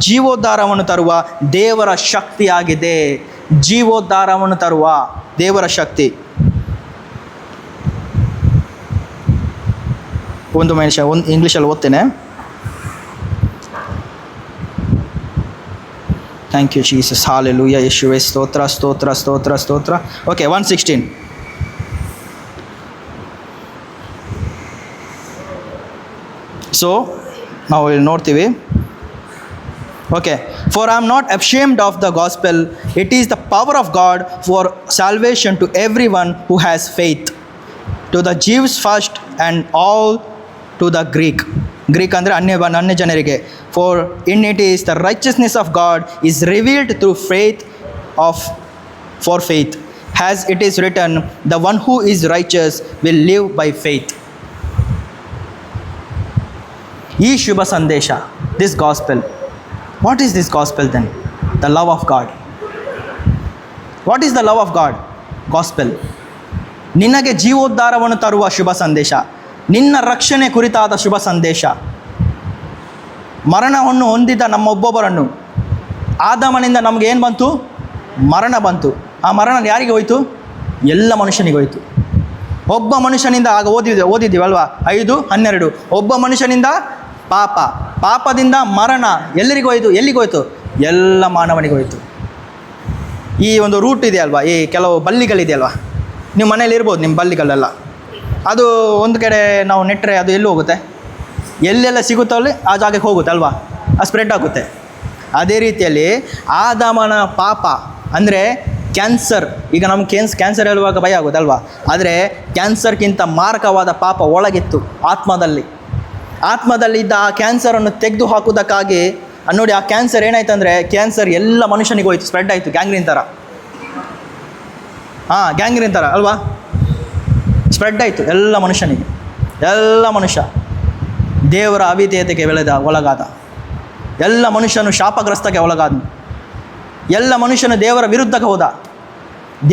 ಜೀವೋದ್ಧಾರವನ್ನು ತರುವ ದೇವರ ಶಕ್ತಿಯಾಗಿದೆ. ಜೀವೋದ್ಧಾರವನ್ನು ತರುವ ದೇವರ ಶಕ್ತಿ. ಒಂದು ನಿಮಿಷ, ಇಂಗ್ಲೀಷಲ್ಲಿ ಓದ್ತೇನೆ. ಥ್ಯಾಂಕ್ ಯು ಜೀಸಸ್, ಹಾಲೆಲೂಯಾ, ಯೇಸುವೇ ಸ್ತೋತ್ರ ಸ್ತೋತ್ರ ಸ್ತೋತ್ರ ಸ್ತೋತ್ರ. ಓಕೆ, 1:16. ಸೊ ನಾವು ಇಲ್ಲಿ ನೋಡ್ತೀವಿ. Okay, for I am not ashamed of the gospel, it is the power of God for salvation to every one who has faith, to the Jews first and all to the Greek. Greek ಅಂದರೆ ಅನ್ಯ ಜನರಿಗೆ. For in it is the righteousness of God is revealed through faith for faith, as it is written, the one who is righteous will live by faith. ಈ ಶುಭ ಸಂದೇಶ, this gospel, what is this gospel then? The love of God. What is the love of God? Gospel. ನಿನಗೆ ಜೀವೋದ್ಧಾರವನ್ನು ತರುವ ಶುಭ ಸಂದೇಶ, ನಿನ್ನ ರಕ್ಷಣೆ ಕುರಿತಾದ ಶುಭ ಸಂದೇಶ. ಮರಣವನ್ನು ಹೊಂದಿದ ನಮ್ಮೊಬ್ಬೊಬ್ಬರನ್ನು, ಆದಾಮನಿಂದ ನಮಗೆ ಏನು ಬಂತು? ಮರಣ ಬಂತು. ಆ ಮರಣ ಯಾರಿಗೆ ಹೋಯಿತು? ಎಲ್ಲ ಮನುಷ್ಯನಿಗೆ ಹೋಯಿತು. ಒಬ್ಬ ಮನುಷ್ಯನಿಂದ, ಆಗ ಓದಿದ್ದೀವಲ್ವಾ 5:12, ಒಬ್ಬ ಮನುಷ್ಯನಿಂದ ಪಾಪ, ಪಾಪದಿಂದ ಮರಣ ಎಲ್ಲರಿಗೂ ಹೋಯಿತು. ಎಲ್ಲಿಗೆ ಹೋಯಿತು? ಎಲ್ಲ ಮಾನವನಿಗೆ ಹೋಯಿತು. ಈ ಒಂದು ರೂಟ್ ಇದೆ ಅಲ್ವಾ, ಈ ಕೆಲವು ಬಲ್ಲಿಗಳಿದೆಯಲ್ವಾ, ನೀವು ಮನೇಲಿ ಇರ್ಬೋದು ನಿಮ್ಮ ಬಲ್ಲಿಗಳೆಲ್ಲ, ಅದು ಒಂದು ಕಡೆ ನಾವು ನೆಟ್ಟರೆ ಅದು ಎಲ್ಲೂ ಹೋಗುತ್ತೆ, ಎಲ್ಲೆಲ್ಲ ಸಿಗುತ್ತೋ ಅಲ್ಲಿ ಆ ಜಾಗಕ್ಕೆ ಹೋಗುತ್ತೆ ಅಲ್ವಾ, ಅದು ಸ್ಪ್ರೆಡ್ ಆಗುತ್ತೆ. ಅದೇ ರೀತಿಯಲ್ಲಿ ಆದಾಮನ ಪಾಪ ಅಂದರೆ ಕ್ಯಾನ್ಸರ್. ಈಗ ನಮ್ಗೆ ಕ್ಯಾನ್ಸರ್ ಹೇಳುವಾಗ ಭಯ ಆಗೋದಲ್ವಾ, ಆದರೆ ಕ್ಯಾನ್ಸರ್ಗಿಂತ ಮಾರಕವಾದ ಪಾಪ ಒಳಗಿತ್ತು ಆತ್ಮದಲ್ಲಿದ್ದ ಆ ಕ್ಯಾನ್ಸರನ್ನು ತೆಗೆದು ಹಾಕುವುದಕ್ಕಾಗಿ ನೋಡಿ, ಆ ಕ್ಯಾನ್ಸರ್ ಏನಾಯ್ತು ಅಂದರೆ, ಕ್ಯಾನ್ಸರ್ ಎಲ್ಲ ಮನುಷ್ಯನಿಗೆ ಹೋಯ್ತು, ಸ್ಪ್ರೆಡ್ ಆಯಿತು ಗ್ಯಾಂಗ್ರೀನ್ ಥರ. ಗ್ಯಾಂಗ್ರೀನ್ ಥರ ಅಲ್ವಾ, ಸ್ಪ್ರೆಡ್ ಆಯಿತು ಎಲ್ಲ ಮನುಷ್ಯನಿಗೆ. ಎಲ್ಲ ಮನುಷ್ಯ ದೇವರ ಅವಿಧೇಯತೆಗೆ ಒಳಗಾದ, ಎಲ್ಲ ಮನುಷ್ಯನು ಶಾಪಗ್ರಸ್ತಕ್ಕೆ ಒಳಗಾದ, ಎಲ್ಲ ಮನುಷ್ಯನು ದೇವರ ವಿರುದ್ಧಕ್ಕೆ ಹೋದ.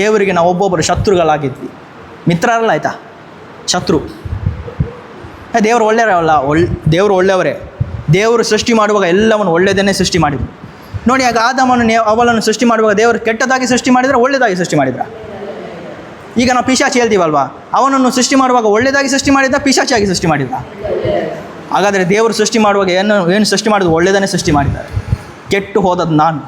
ದೇವರಿಗೆ ನಾವು ಒಬ್ಬೊಬ್ಬರು ಶತ್ರುಗಳಾಗಿದ್ವಿ, ಮಿತ್ರರಲ್ಲ ಆಯಿತಾ, ಶತ್ರು. ದೇವರು ಒಳ್ಳೆಯವರಲ್ಲ, ದೇವರು ಒಳ್ಳೆಯವರೇ. ದೇವರು ಸೃಷ್ಟಿ ಮಾಡುವಾಗ ಎಲ್ಲವನ್ನು ಒಳ್ಳೆಯದನ್ನೇ ಸೃಷ್ಟಿ ಮಾಡಿದರು. ನೋಡಿ, ಆಗ ಆದಾಮನು ಅವಳನ್ನು ಸೃಷ್ಟಿ ಮಾಡುವಾಗ ದೇವರು ಕೆಟ್ಟದಾಗಿ ಸೃಷ್ಟಿ ಮಾಡಿದರೆ, ಒಳ್ಳೆಯದಾಗಿ ಸೃಷ್ಟಿ ಮಾಡಿದ್ರ? ಈಗ ನಾವು ಪಿಶಾಚಿ ಹೇಳ್ತೀವಲ್ವಾ, ಅವನನ್ನು ಸೃಷ್ಟಿ ಮಾಡುವಾಗ ಒಳ್ಳೆಯದಾಗಿ ಸೃಷ್ಟಿ ಮಾಡಿದ, ಪಿಶಾಚಿಯಾಗಿ ಸೃಷ್ಟಿ ಮಾಡಿದ? ಹಾಗಾದರೆ ದೇವರು ಸೃಷ್ಟಿ ಮಾಡುವಾಗ ಏನು ಸೃಷ್ಟಿ ಮಾಡಿದ್ರು? ಒಳ್ಳೆಯದನ್ನೇ ಸೃಷ್ಟಿ ಮಾಡಿದ್ದಾರೆ. ಕೆಟ್ಟು ಹೋದದ್ದು ನಾನು,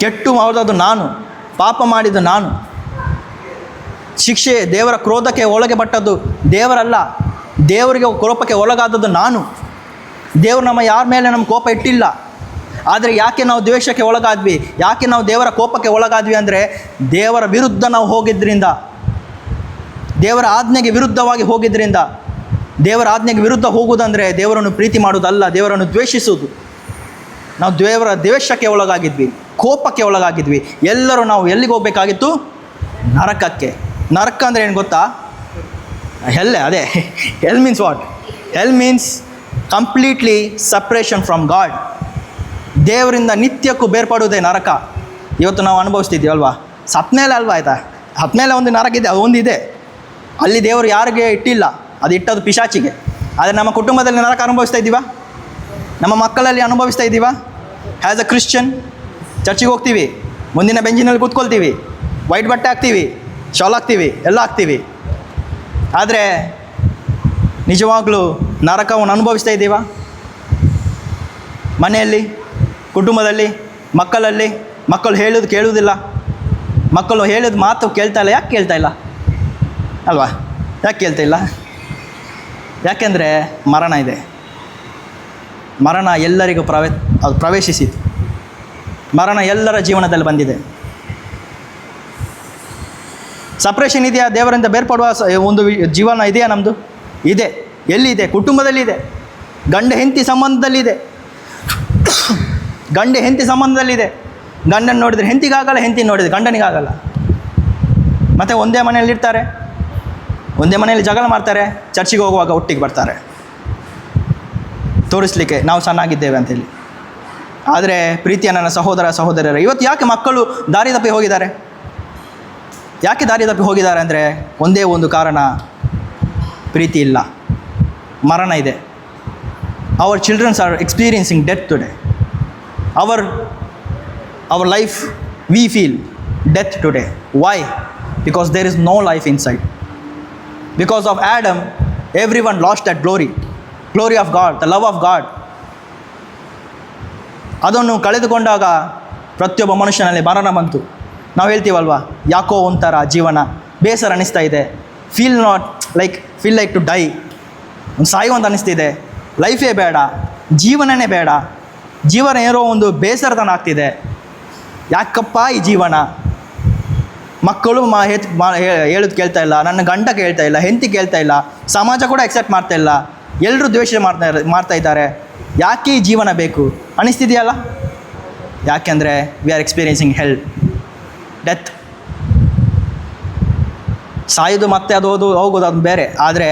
ಕೆಟ್ಟು ಹೋದದ್ದು ನಾನು, ಪಾಪ ಮಾಡಿದ್ದು ನಾನು. ಶಿಕ್ಷೆ, ದೇವರ ಕ್ರೋಧಕ್ಕೆ ಒಳಗೆ ಪಟ್ಟದ್ದು ದೇವರಲ್ಲ, ದೇವರಿಗೆ ಕೋಪಕ್ಕೆ ಒಳಗಾದದ್ದು ನಾನು. ದೇವರು ಯಾರ ಮೇಲೆ ನಮ್ಮ ಕೋಪ ಇಟ್ಟಿಲ್ಲ. ಆದರೆ ಯಾಕೆ ನಾವು ದ್ವೇಷಕ್ಕೆ ಒಳಗಾದ್ವಿ, ಯಾಕೆ ನಾವು ದೇವರ ಕೋಪಕ್ಕೆ ಒಳಗಾದ್ವಿ ಅಂದರೆ, ದೇವರ ವಿರುದ್ಧ ನಾವು ಹೋಗಿದ್ದರಿಂದ, ದೇವರ ಆಜ್ಞೆಗೆ ವಿರುದ್ಧವಾಗಿ ಹೋಗಿದ್ದರಿಂದ. ದೇವರ ಆಜ್ಞೆಗೆ ವಿರುದ್ಧ ಹೋಗುವುದಂದರೆ ದೇವರನ್ನು ಪ್ರೀತಿ ಮಾಡುವುದಲ್ಲ, ದೇವರನ್ನು ದ್ವೇಷಿಸುವುದು. ನಾವು ದೇವರ ದ್ವೇಷಕ್ಕೆ ಒಳಗಾಗಿದ್ವಿ, ಕೋಪಕ್ಕೆ ಒಳಗಾಗಿದ್ವಿ. ಎಲ್ಲರೂ ನಾವು ಎಲ್ಲಿಗೆ ಹೋಗಬೇಕಾಗಿತ್ತು? ನರಕಕ್ಕೆ. ನರಕ ಅಂದರೆ ಏನು ಗೊತ್ತಾ? ಹೆಲ್ಲೆ. ಅದೇ hell means what? Hell means completely separation from God. ದೇವರಿಂದ ನಿತ್ಯಕ್ಕೂ ಬೇರ್ಪಡುವುದೇ ನರಕ. ಇವತ್ತು ನಾವು ಅನುಭವಿಸ್ತಿದ್ದೀವಲ್ವಾ, ಸತ್ಮೇಲೆ ಅಲ್ವಾ, ಆಯಿತಾ, ಸತ್ಮೇಲೆ ಒಂದು ನರಕ ಇದೆ, ಅದೊಂದಿದೆ. ಅಲ್ಲಿ ದೇವರು ಯಾರಿಗೆ ಇಟ್ಟಿಲ್ಲ, ಅದು ಇಟ್ಟದು ಪಿಶಾಚಿಗೆ. ಆದರೆ ನಮ್ಮ ಕುಟುಂಬದಲ್ಲಿ ನರಕ ಅನುಭವಿಸ್ತಾ ಇದ್ದೀವಾ? ನಮ್ಮ ಮಕ್ಕಳಲ್ಲಿ ಅನುಭವಿಸ್ತಾ ಇದ್ದೀವಾ? ಆ್ಯಸ್ ಅ ಕ್ರಿಶ್ಚಿಯನ್ ಚರ್ಚಿಗೆ ಹೋಗ್ತೀವಿ, ಮುಂದಿನ ಬೆಂಚಿನಲ್ಲಿ ಕೂತ್ಕೊಳ್ತೀವಿ, ವೈಟ್ ಬಟ್ಟೆ ಹಾಕ್ತೀವಿ, ಶಾಲ್ ಹಾಕ್ತೀವಿ, ಎಲ್ಲ ಹಾಕ್ತೀವಿ. ಆದರೆ ನಿಜವಾಗ್ಲೂ ನರಕವನ್ನು ಅನುಭವಿಸ್ತಾ ಇದ್ದೀವಾ? ಮನೆಯಲ್ಲಿ, ಕುಟುಂಬದಲ್ಲಿ, ಮಕ್ಕಳಲ್ಲಿ. ಮಕ್ಕಳು ಹೇಳೋದು ಕೇಳುವುದಿಲ್ಲ, ಮಕ್ಕಳು ಹೇಳಿದ ಮಾತು ಕೇಳ್ತಾ ಇಲ್ಲ. ಯಾಕೆ ಕೇಳ್ತಾ ಇಲ್ಲ ಅಲ್ವಾ? ಯಾಕೆ ಕೇಳ್ತಾ ಇಲ್ಲ? ಯಾಕೆಂದರೆ ಮರಣ ಇದೆ. ಮರಣ ಎಲ್ಲರಿಗೂ ಅದು ಪ್ರವೇಶಿಸಿತು. ಮರಣ ಎಲ್ಲರ ಜೀವನದಲ್ಲಿ ಬಂದಿದೆ. ಸಪ್ರೇಷನ್ ಇದೆಯಾ? ದೇವರಿಂದ ಬೇರ್ಪಡುವ ಒಂದು ಜೀವನ ಇದೆಯಾ ನಮ್ಮದು? ಇದೆ. ಎಲ್ಲಿದೆ? ಕುಟುಂಬದಲ್ಲಿದೆ. ಗಂಡ ಹೆಂಡತಿ ಸಂಬಂಧದಲ್ಲಿದೆ. ಗಂಡ ಹೆಂಡತಿ ಸಂಬಂಧದಲ್ಲಿದೆ. ಗಂಡನ ನೋಡಿದರೆ ಹೆಂಡತಿಗಾಗಲ್ಲ, ಹೆಂಡತಿ ನೋಡಿದರೆ ಗಂಡನಿಗಾಗಲ್ಲ. ಮತ್ತು ಒಂದೇ ಮನೆಯಲ್ಲಿರ್ತಾರೆ, ಒಂದೇ ಮನೆಯಲ್ಲಿ ಜಗಳ ಮಾಡ್ತಾರೆ, ಚರ್ಚಿಗೆ ಹೋಗುವಾಗ ಒಟ್ಟಿಗೆ ಬರ್ತಾರೆ ತೋರಿಸ್ಲಿಕ್ಕೆ ನಾವು ಚೆನ್ನಾಗಿದ್ದೇವೆ ಅಂತೇಳಿ. ಆದರೆ ಪ್ರೀತಿಯ ನನ್ನ ಸಹೋದರ ಸಹೋದರರೇ, ಇವತ್ತು ಯಾಕೆ ಮಕ್ಕಳು ದಾರಿ ತಪ್ಪಿ ಹೋಗಿದ್ದಾರೆ? ಯಾಕೆ ದಾರಿ ತಪ್ಪಿ ಹೋಗಿದ್ದಾರೆ ಅಂದರೆ ಒಂದೇ ಒಂದು ಕಾರಣ, ಪ್ರೀತಿ ಇಲ್ಲ, ಮರಣ ಇದೆ. Our childrens are experiencing death today. our life we feel death today. Why? Because there is no life inside. Because of Adam, everyone lost that glory of God, the love of God. ಅದನ್ನು ಕಳೆದುಕೊಂಡಾಗ ಪ್ರತಿಯೊಬ್ಬ ಮನುಷ್ಯನಲ್ಲಿ ಮರಣ ಬಂತು. ನಾವು ಹೇಳ್ತೀವಲ್ವ, ಯಾಕೋ ಒಂಥರ ಜೀವನ ಬೇಸರ ಅನ್ನಿಸ್ತಾ ಇದೆ, ಫೀಲ್ ಲೈಕ್ ಟು ಡೈ, ಒಂದು ಸಾಯುವಂತ ಅನ್ನಿಸ್ತಿದೆ, ಲೈಫೇ ಬೇಡ, ಜೀವನನೇ ಬೇಡ, ಜೀವನ ಏನೋ ಒಂದು ಬೇಸರತನ ಆಗ್ತಿದೆ. ಯಾಕಪ್ಪ ಈ ಜೀವನ? ಮಕ್ಕಳು ಹೇಳೋದು ಕೇಳ್ತಾ ಇಲ್ಲ, ನನ್ನ ಗಂಡ ಕೇಳ್ತಾ ಇಲ್ಲ, ಹೆಂಡತಿ ಕೇಳ್ತಾ ಇಲ್ಲ, ಸಮಾಜ ಕೂಡ ಎಕ್ಸೆಪ್ಟ್ ಮಾಡ್ತಾ ಇಲ್ಲ, ಎಲ್ಲರೂ ದ್ವೇಷ ಮಾಡ್ತಾ ಇದ್ದಾರೆ. ಯಾಕೆ ಈ ಜೀವನ ಬೇಕು ಅನ್ನಿಸ್ತಿದೆಯಲ್ಲ? ಯಾಕೆಂದರೆ we are experiencing hell, death. ಸಾಯೋದು ಮತ್ತೆ ಅದು ಹೋಗೋದು ಅದು ಬೇರೆ, ಆದರೆ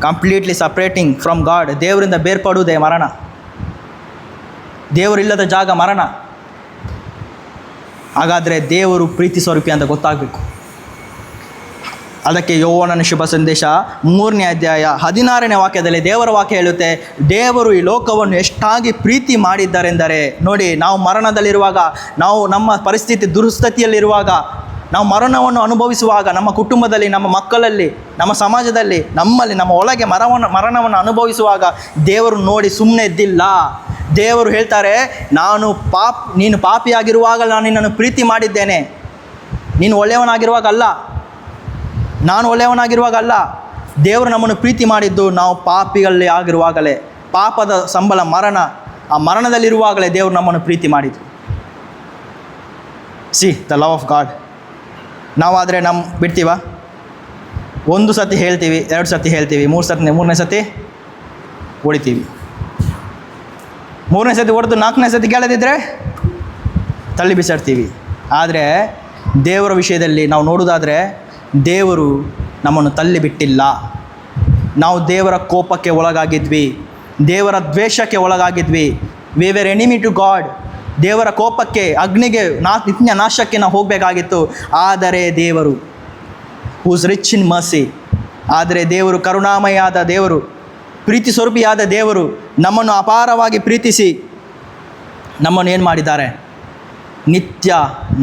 ಕಂಪ್ಲೀಟ್ಲಿ ಸಪ್ರೇಟಿಂಗ್ ಫ್ರಮ್ ಗಾಡ್, ದೇವರಿಂದ ಬೇರ್ಪಡುವುದೇ ಮರಣ. ದೇವರಿಲ್ಲದ ಜಾಗ ಮರಣ. ಹಾಗಾದರೆ ದೇವರು ಪ್ರೀತಿ ಸ್ವರೂಪಿ ಅಂತ ಗೊತ್ತಾಗಬೇಕು. ಅದಕ್ಕೆ ಯೋಹಾನನ ಶುಭ ಸಂದೇಶ 3ನೇ ಅಧ್ಯಾಯ 16ನೇ ವಾಕ್ಯದಲ್ಲಿ ದೇವರ ವಾಕ್ಯ ಹೇಳುತ್ತೆ, ದೇವರು ಈ ಲೋಕವನ್ನು ಎಷ್ಟಾಗಿ ಪ್ರೀತಿ ಮಾಡಿದ್ದಾರೆಂದರೆ, ನೋಡಿ, ನಾವು ಮರಣದಲ್ಲಿರುವಾಗ, ನಾವು ನಮ್ಮ ಪರಿಸ್ಥಿತಿ ದುರ್ಸ್ಥಿತಿಯಲ್ಲಿರುವಾಗ, ನಾವು ಮರಣವನ್ನು ಅನುಭವಿಸುವಾಗ, ನಮ್ಮ ಕುಟುಂಬದಲ್ಲಿ, ನಮ್ಮ ಮಕ್ಕಳಲ್ಲಿ, ನಮ್ಮ ಸಮಾಜದಲ್ಲಿ, ನಮ್ಮ ಒಳಗೆ ಮರಣವನ್ನು ಅನುಭವಿಸುವಾಗ ದೇವರು ನೋಡಿ ಸುಮ್ಮನೆ ಇದ್ದಿಲ್ಲ. ದೇವರು ಹೇಳ್ತಾರೆ, ನೀನು ಪಾಪಿಯಾಗಿರುವಾಗ ನಾನು ನಿನ್ನನ್ನು ಪ್ರೀತಿ ಮಾಡಿದ್ದೇನೆ. ನೀನು ಒಳ್ಳೆಯವನಾಗಿರುವಾಗ ಅಲ್ಲ, ನಾನು ಒಳ್ಳೆಯವನಾಗಿರುವಾಗ ಅಲ್ಲ. ದೇವರು ನಮ್ಮನ್ನು ಪ್ರೀತಿ ಮಾಡಿದ್ದು ನಾವು ಪಾಪಿಗಳಲ್ಲಿ ಆಗಿರುವಾಗಲೇ. ಪಾಪದ ಸಂಬಳ ಮರಣ. ಆ ಮರಣದಲ್ಲಿರುವಾಗಲೇ ದೇವರು ನಮ್ಮನ್ನು ಪ್ರೀತಿ ಮಾಡಿದ್ದು. See the love of God. ನಾವಾದರೆ ಬಿಡ್ತೀವ? ಒಂದು ಸತಿ ಹೇಳ್ತೀವಿ, 2 ಸತಿ ಹೇಳ್ತೀವಿ, 3ನೇ ಸತಿ ಹೊಡಿತೀವಿ. 3ನೇ ಸತಿ ಹೊಡೆದು 4ನೇ ಸತಿ ಕೇಳದಿದ್ದರೆ ತಳ್ಳಿ ಬಿಸಾಡ್ತೀವಿ. ಆದರೆ ದೇವರ ವಿಷಯದಲ್ಲಿ ನಾವು ನೋಡೋದಾದರೆ ದೇವರು ನಮ್ಮನ್ನು ತಳ್ಳಿ ಬಿಟ್ಟಿಲ್ಲ. ನಾವು ದೇವರ ಕೋಪಕ್ಕೆ ಒಳಗಾಗಿದ್ವಿ, ದೇವರ ದ್ವೇಷಕ್ಕೆ ಒಳಗಾಗಿದ್ವಿ. We were enemy to God. ದೇವರ ಕೋಪಕ್ಕೆ, ಅಗ್ನಿಗೆ, ನಿತ್ಯ ನಾಶಕ್ಕೆ ನಾವು ಹೋಗಬೇಕಾಗಿತ್ತು. ಆದರೆ ದೇವರು ಹೂಸ್ ರಿಚ್ ಇನ್ ಮರ್ಸಿ, ಆದರೆ ದೇವರು ಕರುಣಾಮಯಾದ ದೇವರು, ಪ್ರೀತಿ ಸ್ವರೂಪಿಯಾದ ದೇವರು ನಮ್ಮನ್ನು ಅಪಾರವಾಗಿ ಪ್ರೀತಿಸಿ ನಮ್ಮನ್ನು ಏನು ಮಾಡಿದ್ದಾರೆ? ನಿತ್ಯ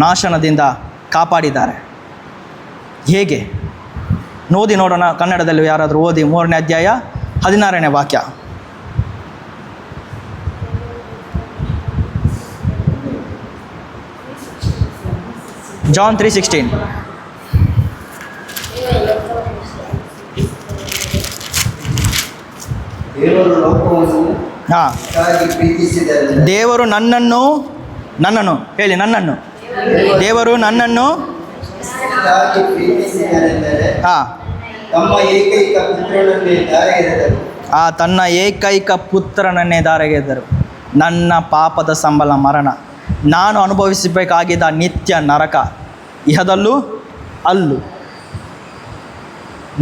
ನಾಶನದಿಂದ ಕಾಪಾಡಿದ್ದಾರೆ. ಹೇಗೆ? ಓದಿ ನೋಡೋಣ. ಕನ್ನಡದಲ್ಲಿ ಯಾರಾದರೂ ಓದಿ 3ನೇ ಅಧ್ಯಾಯ 16ನೇ ವಾಕ್ಯ. John 3:16. ದೇವರು ನನ್ನನ್ನು ಹೇಳಿ, ನನ್ನನ್ನು ದೇವರು ನನ್ನನ್ನು ತನ್ನ ಏಕೈಕ ಪುತ್ರನನ್ನೇ ಧಾರೆಗೆರೆದರು. ನನ್ನ ಪಾಪದ ಸಂಬಳ ಮರಣ, ನಾನು ಅನುಭವಿಸಬೇಕಾಗಿದ್ದ ನಿತ್ಯ ನರಕ, ಇಹದಲ್ಲೂ ಅಲ್ಲೂ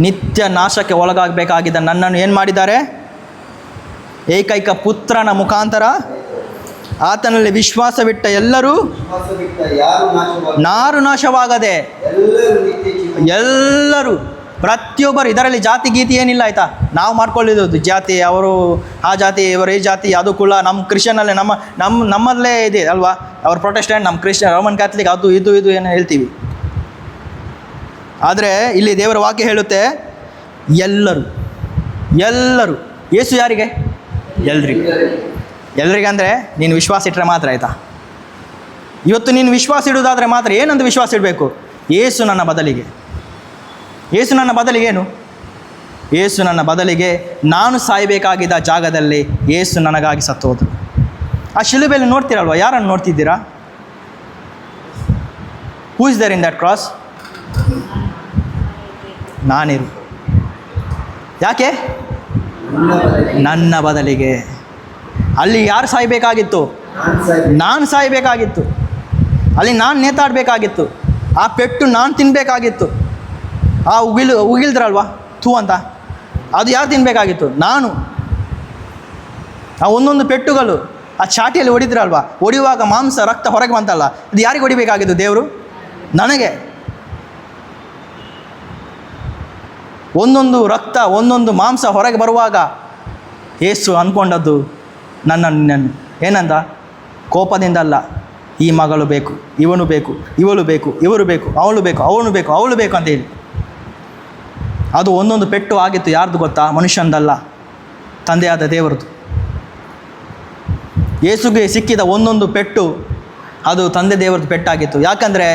ನಿತ್ಯ ನಾಶಕ್ಕೆ ಒಳಗಾಗಬೇಕಾಗಿದ್ದ ನನ್ನನ್ನು ಏನು ಮಾಡಿದ್ದಾರೆ? ಏಕೈಕ ಪುತ್ರನ ಮುಖಾಂತರ ಆತನಲ್ಲಿ ವಿಶ್ವಾಸವಿಟ್ಟ ಎಲ್ಲರೂ ನಾಶವಾಗದೆ ಎಲ್ಲರೂ, ಪ್ರತಿಯೊಬ್ಬರು. ಇದರಲ್ಲಿ ಜಾತಿ ಗೀತಿ ಏನಿಲ್ಲ, ಆಯಿತಾ? ನಾವು ಮಾಡ್ಕೊಳ್ಳಿದ್ದು ಜಾತಿ, ಅವರು ಆ ಜಾತಿ, ಇವರು ಈ ಜಾತಿ, ಅದು ಕುಲ. ನಮ್ಮ ಕ್ರಿಶ್ಚಿಯನಲ್ಲೇ ನಮ್ಮಲ್ಲೇ ಇದೆ ಅಲ್ವಾ? ಅವ್ರು ಪ್ರೊಟೆಸ್ಟೆಂಟ್, ನಮ್ಮ ಕ್ರಿಶ್ಚಿಯನ್, ರೋಮನ್ ಕ್ಯಾಥಲಿಕ್, ಅದು ಇದು ಏನು ಹೇಳ್ತೀವಿ. ಆದರೆ ಇಲ್ಲಿ ದೇವರ ವಾಕ್ಯ ಹೇಳುತ್ತೆ, ಎಲ್ಲರೂ. ಯೇಸು ಯಾರಿಗೆ? ಎಲ್ರಿಗೆ ಅಂದರೆ ನೀನು ವಿಶ್ವಾಸ ಇಟ್ಟರೆ ಮಾತ್ರ, ಆಯಿತಾ? ಇವತ್ತು ನೀನು ವಿಶ್ವಾಸ ಇಡೋದಾದರೆ ಮಾತ್ರ. ಏನಂತ ವಿಶ್ವಾಸ ಇಡಬೇಕು? ಯೇಸು ನನ್ನ ಬದಲಿಗೆ. ಯೇಸು ನನ್ನ ಬದಲಿಗೇನು? ಯೇಸು ನನ್ನ ಬದಲಿಗೆ ನಾನು ಸಾಯಬೇಕಾಗಿದ್ದ ಜಾಗದಲ್ಲಿ ಯೇಸು ನನಗಾಗಿ ಸತ್ತೋದ್ರು. ಆ ಶಿಲುಬೆಯಲ್ಲಿ ನೋಡ್ತೀರಲ್ವ? ಯಾರನ್ನು ನೋಡ್ತಿದ್ದೀರಾ? Who is there in that cross? ನಾನಿರು. ಯಾಕೆ? ನನ್ನ ಬದಲಿಗೆ. ಅಲ್ಲಿ ಯಾರು ಸಾಯಬೇಕಾಗಿತ್ತು? ನಾನು ಸಾಯಬೇಕಾಗಿತ್ತು. ಅಲ್ಲಿ ನಾನು ನೇತಾಡಬೇಕಾಗಿತ್ತು. ಆ ಪೆಟ್ಟು ನಾನು ತಿನ್ನಬೇಕಾಗಿತ್ತು. ಆ ಉಗಿಲ್ದ್ರಲ್ವ ಥೂ ಅಂತ, ಅದು ಯಾರು ತಿನ್ನಬೇಕಾಗಿತ್ತು? ನಾನು. ಆ ಒಂದೊಂದು ಪೆಟ್ಟುಗಳು ಆ ಚಾಟಿಯಲ್ಲಿ ಹೊಡಿದ್ರಲ್ವಾ, ಹೊಡೆಯುವಾಗ ಮಾಂಸ ರಕ್ತ ಹೊರಗೆ ಬಂತಲ್ಲ, ಅದು ಯಾರಿಗೆ ಹೊಡಿಬೇಕಾಗಿದ್ದು? ದೇವರು ನನಗೆ. ಒಂದೊಂದು ರಕ್ತ, ಒಂದೊಂದು ಮಾಂಸ ಹೊರಗೆ ಬರುವಾಗ ಯೇಸು ಅಂದ್ಕೊಂಡದ್ದು ನನ್ನನ್ನು ಏನಂದ? ಕೋಪದಿಂದ ಅಲ್ಲ, ಈ ಮಗಳು ಬೇಕು, ಇವನು ಬೇಕು, ಇವಳು ಬೇಕು, ಇವರು ಬೇಕು, ಅವಳು ಬೇಕು, ಅವನು ಬೇಕು, ಅವಳು ಬೇಕು ಅಂತ ಹೇಳಿ. ಅದು ಒಂದೊಂದು ಪೆಟ್ಟು ಆಗಿತ್ತು. ಯಾರ್ದು ಗೊತ್ತಾ? ಮನುಷ್ಯಂದಲ್ಲ, ತಂದೆಯಾದ ದೇವರದು. ಯೇಸುಗೆ ಸಿಕ್ಕಿದ ಒಂದೊಂದು ಪೆಟ್ಟು ಅದು ತಂದೆ ದೇವರದ್ದು ಪೆಟ್ಟಾಗಿತ್ತು. ಯಾಕಂದರೆ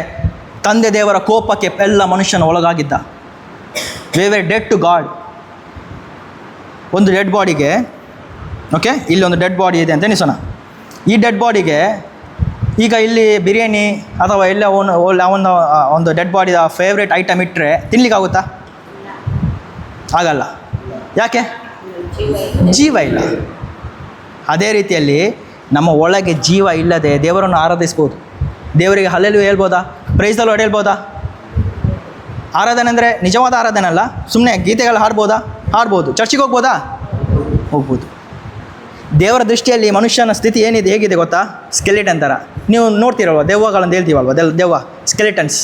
ತಂದೆ ದೇವರ ಕೋಪಕ್ಕೆ ಎಲ್ಲ ಮನುಷ್ಯನ ಒಳಗಾಗಿದ್ದ. We were dead to God. ಒಂದು ಡೆಡ್ ಬಾಡಿಗೆ, ಓಕೆ, ಇಲ್ಲಿ ಒಂದು ಡೆಡ್ ಬಾಡಿ ಇದೆ ಅಂತ ಎನಿಸೋಣ. ಈ ಡೆಡ್ ಬಾಡಿಗೆ ಈಗ ಇಲ್ಲಿ ಬಿರಿಯಾನಿ ಅಥವಾ ಎಲ್ಲ ಒಂದು ಡೆಡ್ ಬಾಡಿಯ ಫೇವ್ರೇಟ್ ಐಟಮ್ ಇಟ್ಟರೆ ತಿನ್ನಲಿಕ್ಕಾಗುತ್ತಾ? ಆಗಲ್ಲ. ಯಾಕೆ? ಜೀವ ಇಲ್ಲ. ಅದೇ ರೀತಿಯಲ್ಲಿ ನಮ್ಮ ಒಳಗೆ ಜೀವ ಇಲ್ಲದೆ ದೇವರನ್ನು ಆರಾಧಿಸ್ಬೋದು. ದೇವರಿಗೆ ಹಲ್ಲೆಲೂಯಾ ಹೇಳ್ಬೋದಾ? ಪ್ರೈಸ್ ದ ಲಾರ್ಡ್ ಹೇಳ್ಬೋದಾ? ಆರಾಧನೆ ಅಂದರೆ ನಿಜವಾದ ಆರಾಧನೆ ಅಲ್ಲ. ಸುಮ್ಮನೆ ಗೀತೆಗಳು ಹಾಡ್ಬೋದಾ? ಹಾಡ್ಬೋದು. ಚರ್ಚಿಗೆ ಹೋಗ್ಬೋದಾ? ಹೋಗ್ಬೋದು. ದೇವರ ದೃಷ್ಟಿಯಲ್ಲಿ ಮನುಷ್ಯನ ಸ್ಥಿತಿ ಏನಿದೆ, ಹೇಗಿದೆ ಗೊತ್ತಾ? ಸ್ಕೆಲಿಟನ್ ಥರ. ನೀವು ನೋಡ್ತಿರಲ್ವ, ದೆವ್ವಗಳನ್ನು ಹೇಳ್ತೀವಲ್ವ, ದೆವ್ವ, ಸ್ಕೆಲಿಟನ್ಸ್.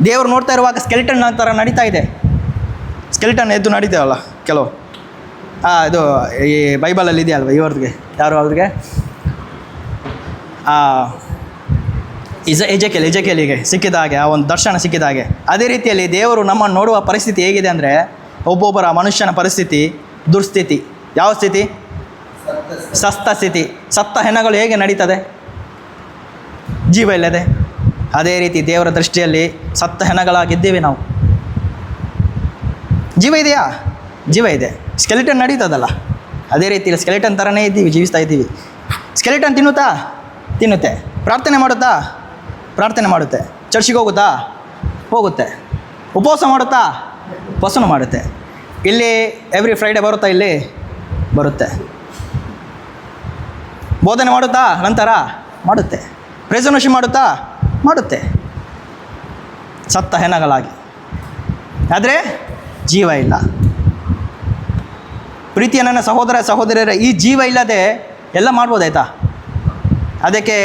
ದೇವರು ನೋಡ್ತಾ ಇರುವಾಗ ಸ್ಕೆಲಿಟನ್ ಥರ ನಡೀತಾ ಇದೆ. ಸ್ಕೆಲಿಟನ್ ಎದ್ದು ನಡೀತೇವಲ್ಲ ಕೆಲವು. ಇದು ಈ ಬೈಬಲಲ್ಲಿ ಇದೆಯಲ್ವ, ಇವ್ರಿಗೆ ಯಾರು ಅವ್ರಿಗೆ ಎಜೆಕೆಲಿಗೆ ಸಿಕ್ಕಿದ ಹಾಗೆ, ಆ ಒಂದು ದರ್ಶನ ಸಿಕ್ಕಿದ ಹಾಗೆ. ಅದೇ ರೀತಿಯಲ್ಲಿ ದೇವರು ನಮ್ಮನ್ನು ನೋಡುವ ಪರಿಸ್ಥಿತಿ ಹೇಗಿದೆ ಅಂದರೆ, ಒಬ್ಬೊಬ್ಬರ ಮನುಷ್ಯನ ಪರಿಸ್ಥಿತಿ ದುರ್ಸ್ಥಿತಿ. ಯಾವ ಸ್ಥಿತಿ? ಸತ್ತ ಸ್ಥಿತಿ. ಸತ್ತ ಹೆಣಗಳು ಹೇಗೆ ನಡೀತದೆ? ಜೀವ ಇಲ್ಲದೆ. ಅದೇ ರೀತಿ ದೇವರ ದೃಷ್ಟಿಯಲ್ಲಿ ಸತ್ತ ಹೆಣಗಳಾಗಿದ್ದೇವೆ ನಾವು. ಜೀವ ಇದೆಯಾ? ಜೀವ ಇದೆ. ಸ್ಕೆಲಿಟನ್ ನಡೀತದಲ್ಲ, ಅದೇ ರೀತಿಯಲ್ಲಿ ಸ್ಕೆಲಿಟನ್ ಥರನೇ ಇದ್ದೀವಿ, ಜೀವಿಸ್ತಾ ಇದ್ದೀವಿ. ಸ್ಕೆಲಿಟನ್ ತಿನ್ನುತ್ತಾ? ತಿನ್ನುತ್ತೆ. ಪ್ರಾರ್ಥನೆ ಮಾಡುತ್ತಾ? ಪ್ರಾರ್ಥನೆ ಮಾಡುತ್ತೆ. ಚರ್ಚಿಗೆ ಹೋಗುತ್ತಾ? ಹೋಗುತ್ತೆ. ಉಪವಾಸ ಮಾಡುತ್ತಾ? ಉಪವಾಸನೂ ಮಾಡುತ್ತೆ. ಇಲ್ಲಿ ಎವ್ರಿ ಫ್ರೈಡೇ ಬರುತ್ತಾ? ಇಲ್ಲಿ ಬರುತ್ತೆ. ಬೋಧನೆ ಮಾಡುತ್ತಾ? ನಂತರ ಮಾಡುತ್ತೆ. ಪ್ರೆಸೆಂಟೇಷನ್ ಮಾಡುತ್ತಾ? ಮಾಡುತ್ತೆ. ಸತ್ತ ಹೆಣಗಳಾಗಿ. ಆದರೆ ಜೀವ ಇಲ್ಲ. ಪ್ರೀತಿಯ ನನ್ನ ಸಹೋದರ ಸಹೋದರಿಯರ, ಈ ಜೀವ ಇಲ್ಲದೆ ಎಲ್ಲ ಮಾಡ್ಬೋದಾಯ್ತಾ? ಅದಕ್ಕೆ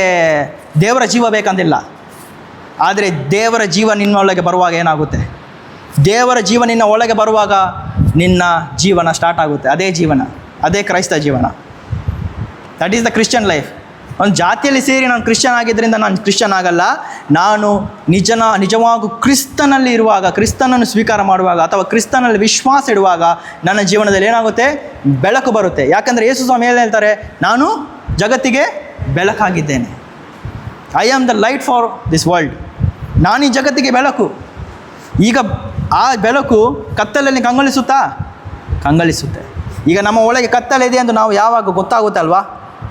ದೇವರ ಜೀವ ಬೇಕಂತಿಲ್ಲ. ಆದರೆ ದೇವರ ಜೀವ ನಿನ್ನೊಳಗೆ ಬರುವಾಗ ಏನಾಗುತ್ತೆ? ದೇವರ ಜೀವ ನಿನ್ನ ಒಳಗೆ ಬರುವಾಗ ನಿನ್ನ ಜೀವನ ಸ್ಟಾರ್ಟ್ ಆಗುತ್ತೆ. ಅದೇ ಜೀವನ, ಅದೇ ಕ್ರೈಸ್ತ ಜೀವನ. That is the Christian life. ಒಂದು ಜಾತಿಯಲ್ಲಿ ಸೇರಿ ನಾನು ಕ್ರಿಶ್ಚಿಯನ್ ಆಗಿದ್ದರಿಂದ ನಾನು ಕ್ರಿಶ್ಚಿಯನ್ ಆಗಲ್ಲ. ನಾನು ನಿಜವಾಗೂ ಕ್ರಿಸ್ತನಲ್ಲಿ ಇರುವಾಗ, ಕ್ರಿಸ್ತನನ್ನು ಸ್ವೀಕಾರ ಮಾಡುವಾಗ ಅಥವಾ ಕ್ರಿಸ್ತನಲ್ಲಿ ವಿಶ್ವಾಸ ಇಡುವಾಗ ನನ್ನ ಜೀವನದಲ್ಲಿ ಏನಾಗುತ್ತೆ? ಬೆಳಕು ಬರುತ್ತೆ. ಯಾಕಂದರೆ ಯೇಸು ಸ್ವಾಮಿ ಏನು ಹೇಳ್ತಾರೆ? ನಾನು ಜಗತ್ತಿಗೆ ಬೆಳಕಾಗಿದ್ದೇನೆ. I am the light for this world. ನಾನು ಈ ಜಗತ್ತಿಗೆ ಬೆಳಕು. ಈಗ ಆ ಬೆಳಕು ಕತ್ತಲಲ್ಲಿ ಕಂಗೊಳಿಸುತ್ತಾ? ಕಂಗೊಳಿಸುತ್ತೆ. ಈಗ ನಮ್ಮ ಒಳಗೆ ಕತ್ತಲೆ ಇದೆ ಎಂದು ನಾವು ಯಾವಾಗ ಗೊತ್ತಾಗುತ್ತೆ ಅಲ್ವಾ?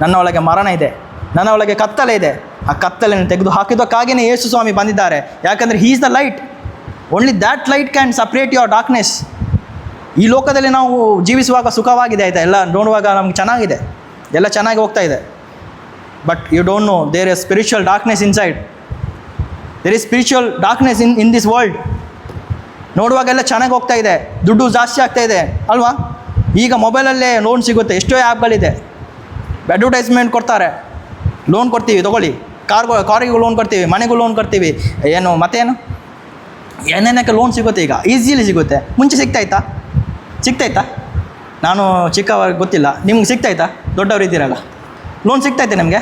ನನ್ನ ಒಳಗೆ ಮರಣ ಇದೆ, ನನ್ನ ಒಳಗೆ ಕತ್ತಲೆ ಇದೆ. ಆ ಕತ್ತಲೆಯನ್ನು ತೆಗೆದು ಹಾಕಿದ್ದಕ್ಕಾಗಿಯೇ ಯೇಸು ಸ್ವಾಮಿ ಬಂದಿದ್ದಾರೆ. ಯಾಕಂದರೆ ಹೀ is the light. Only that light can separate your darkness. ಈ ಲೋಕದಲ್ಲಿ ನಾವು ಜೀವಿಸುವಾಗ ಸುಖವಾಗಿದೆ, ಆಯಿತಾ? ಎಲ್ಲ ನೋಡುವಾಗ ನಮ್ಗೆ ಚೆನ್ನಾಗಿದೆ, ಎಲ್ಲ ಚೆನ್ನಾಗಿ ಹೋಗ್ತಾ ಇದೆ. But you don't know there is spiritual darkness inside. There is spiritual darkness in this world. ನೋಡುವಾಗೆಲ್ಲ ಚೆನ್ನಾಗಿ ಹೋಗ್ತಾ ಇದೆ, ದುಡ್ಡು ಜಾಸ್ತಿ ಆಗ್ತಾ ಇದೆ ಅಲ್ವಾ? ಈಗ ಮೊಬೈಲಲ್ಲೇ ಲೋನ್ ಸಿಗುತ್ತೆ, ಎಷ್ಟೋ ಆ್ಯಪ್ಗಳಿದೆ. ಅಡ್ವರ್ಟೈಸ್ಮೆಂಟ್ ಕೊಡ್ತಾರೆ, ಲೋನ್ ಕೊಡ್ತೀವಿ ತೊಗೊಳ್ಳಿ, ಕಾರಿಗೂ ಲೋನ್ ಕೊಡ್ತೀವಿ, ಮನೆಗೂ ಲೋನ್ ಕೊಡ್ತೀವಿ, ಏನು ಮತ್ತೇನು ಏನೇನಕ್ಕೆ ಲೋನ್ ಸಿಗುತ್ತೆ. ಈಗ ಈಸಿಲಿ ಸಿಗುತ್ತೆ. ಮುಂಚೆ ಸಿಗ್ತಾಯ್ತಾ? ನಾನು ಚಿಕ್ಕವ್ರಿಗೆ ಗೊತ್ತಿಲ್ಲ, ನಿಮ್ಗೆ ಸಿಗ್ತಾಯ್ತಾ? ದೊಡ್ಡವರು ಇದ್ದೀರಲ್ಲ, ಲೋನ್ ಸಿಗ್ತಾಯಿತ್ತೆ ನಿಮಗೆ?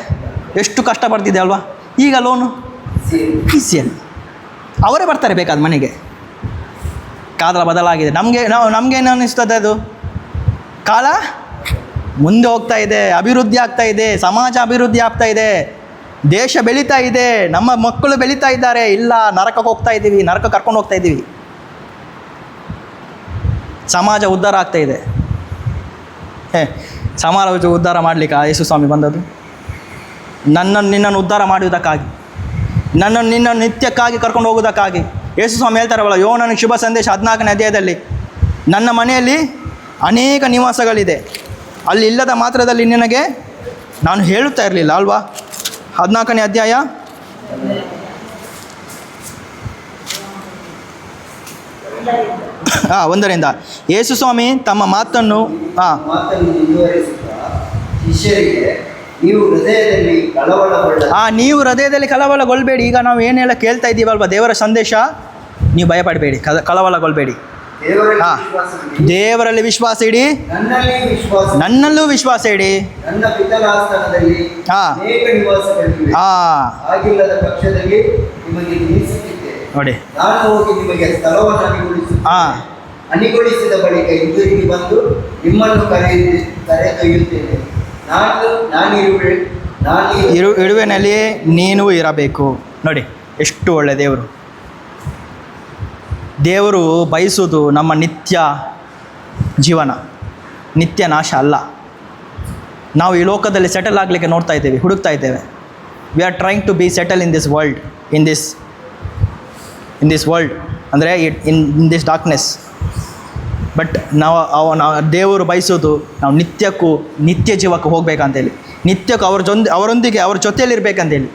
ಎಷ್ಟು ಕಷ್ಟಪಡ್ತಿದ್ದೆ ಅಲ್ವಾ? ಈಗ ಲೋನು ಈಸಿಯಲ್ಲಿ ಅವರೇ ಬರ್ತಾರೆ ಬೇಕಾದ ಮನೆಗೆ. ಕಾಲ ಬದಲಾಗಿದೆ. ನಮಗೇನು ಅನ್ನಿಸ್ತದೆ? ಅದು ಕಾಲ ಮುಂದೆ ಹೋಗ್ತಾ ಇದೆ, ಅಭಿವೃದ್ಧಿ ಆಗ್ತಾ ಇದೆ, ಸಮಾಜ ಅಭಿವೃದ್ಧಿ ಆಗ್ತಾ ಇದೆ, ದೇಶ ಬೆಳೀತಾ ಇದೆ, ನಮ್ಮ ಮಕ್ಕಳು ಬೆಳೀತಾ ಇದ್ದಾರೆ. ಇಲ್ಲ, ನರಕಕ್ಕೆ ಹೋಗ್ತಾ ಇದ್ದೀವಿ, ನರಕ ಕರ್ಕೊಂಡು ಹೋಗ್ತಾ ಇದ್ದೀವಿ. ಸಮಾಜ ಉದ್ಧಾರ ಆಗ್ತಾ ಇದೆ. ಸಮಾಜ ಉದ್ಧಾರ ಮಾಡಲಿಕ್ಕೆ ಯೇಸು ಸ್ವಾಮಿ ಬಂದದ್ದು ನಿನ್ನನ್ನು ಉದ್ಧಾರ ಮಾಡುವುದಕ್ಕಾಗಿ, ನಿನ್ನನ್ನು ನಿತ್ಯಕ್ಕಾಗಿ ಕರ್ಕೊಂಡು ಹೋಗೋದಕ್ಕಾಗಿ. ಯೇಸು ಸ್ವಾಮಿ ಹೇಳ್ತಾರವಲ್ಲ, ಯೋನನ ಶುಭ ಸಂದೇಶ 14ನೇ ಅಧ್ಯಾಯದಲ್ಲಿ, ನನ್ನ ಮನೆಯಲ್ಲಿ ಅನೇಕ ನಿವಾಸಗಳಿದೆ, ಅಲ್ಲಿ ಇಲ್ಲದ ಮಾತ್ರದಲ್ಲಿ ನಿನಗೆ ನಾನು ಹೇಳುತ್ತಾ ಇರಲಿಲ್ಲ ಅಲ್ವಾ? 14ನೇ ಅಧ್ಯಾಯ 1ರಿಂದ. ಯೇಸು ಸ್ವಾಮಿ ತಮ್ಮ ಮಾತನ್ನು ಶಿಷ್ಯರಿಗೆ ನೀವು ಹೃದಯದಲ್ಲಿ ಕಳವಳಗೊಳ್ಳ ನೀವು ಹೃದಯದಲ್ಲಿ ಕಳವಳಗೊಳ್ಬೇಡಿ. ಈಗ ನಾವು ಏನೆಲ್ಲ ಕೇಳ್ತಾ ಇದ್ದೀವಲ್ವ ದೇವರ ಸಂದೇಶ, ನೀವು ಭಯಪಡಬೇಡಿ, ಕಳವಳಗೊಳ್ಬೇಡಿ. ಹಾಂ, ದೇವರಲ್ಲಿ ವಿಶ್ವಾಸ ಇಡಿ, ನನ್ನಲ್ಲೂ ವಿಶ್ವಾಸ ಇಡಿ. ನನ್ನ ಪಿತನ ಸ್ಥಾನದಲ್ಲಿ ಅನೇಕ ನಿವಾಸಗಳಿವೆ. ಆಗಿಲ್ಲದ ಪಕ್ಷದಲ್ಲಿ ನಿಮಗೆ ನಿಲ್ಲಿಸುತ್ತಿದ್ದೇನೆ. ನೋಡಿ, ನಾನು ಹೋಗಿ ನಿಮಗೆ ಸ್ಥಳವನ್ನು ಅಣಿಗೊಳಿಸಿದ ಬಳಿಕ ಹಿಂದಿರುಗಿ ಬಂದು ನಿಮ್ಮನ್ನು ಕರೆದೊಯ್ಯುತ್ತೇನೆ. ಇರುವೆನಲ್ಲಿ ನೀನು ಇರಬೇಕು. ನೋಡಿ ಎಷ್ಟು ಒಳ್ಳೆ ದೇವರು. ದೇವರು ಬಯಸುವುದು ನಮ್ಮ ನಿತ್ಯ ಜೀವನ, ನಿತ್ಯ ನಾಶ ಅಲ್ಲ. ನಾವು ಈ ಲೋಕದಲ್ಲಿ ಸೆಟಲ್ ಆಗಲಿಕ್ಕೆ ನೋಡ್ತಾ ಇದ್ದೇವೆ, ಹುಡುಕ್ತಾ ಇದ್ದೇವೆ. We are trying to be settle in this world, in this world ಅಂದರೆ ಇನ್ ದಿಸ್ ಡಾರ್ಕ್ನೆಸ್. ಬಟ್ ನಾವು ದೇವರು ಬಯಸೋದು ನಾವು ನಿತ್ಯಕ್ಕೂ ನಿತ್ಯ ಜೀವಕ್ಕೂ ಹೋಗ್ಬೇಕಂತೇಳಿ, ನಿತ್ಯಕ್ಕೂ ಅವರೊಂದಿಗೆ ಅವ್ರ ಜೊತೆಯಲ್ಲಿರ್ಬೇಕಂತೇಳಿ.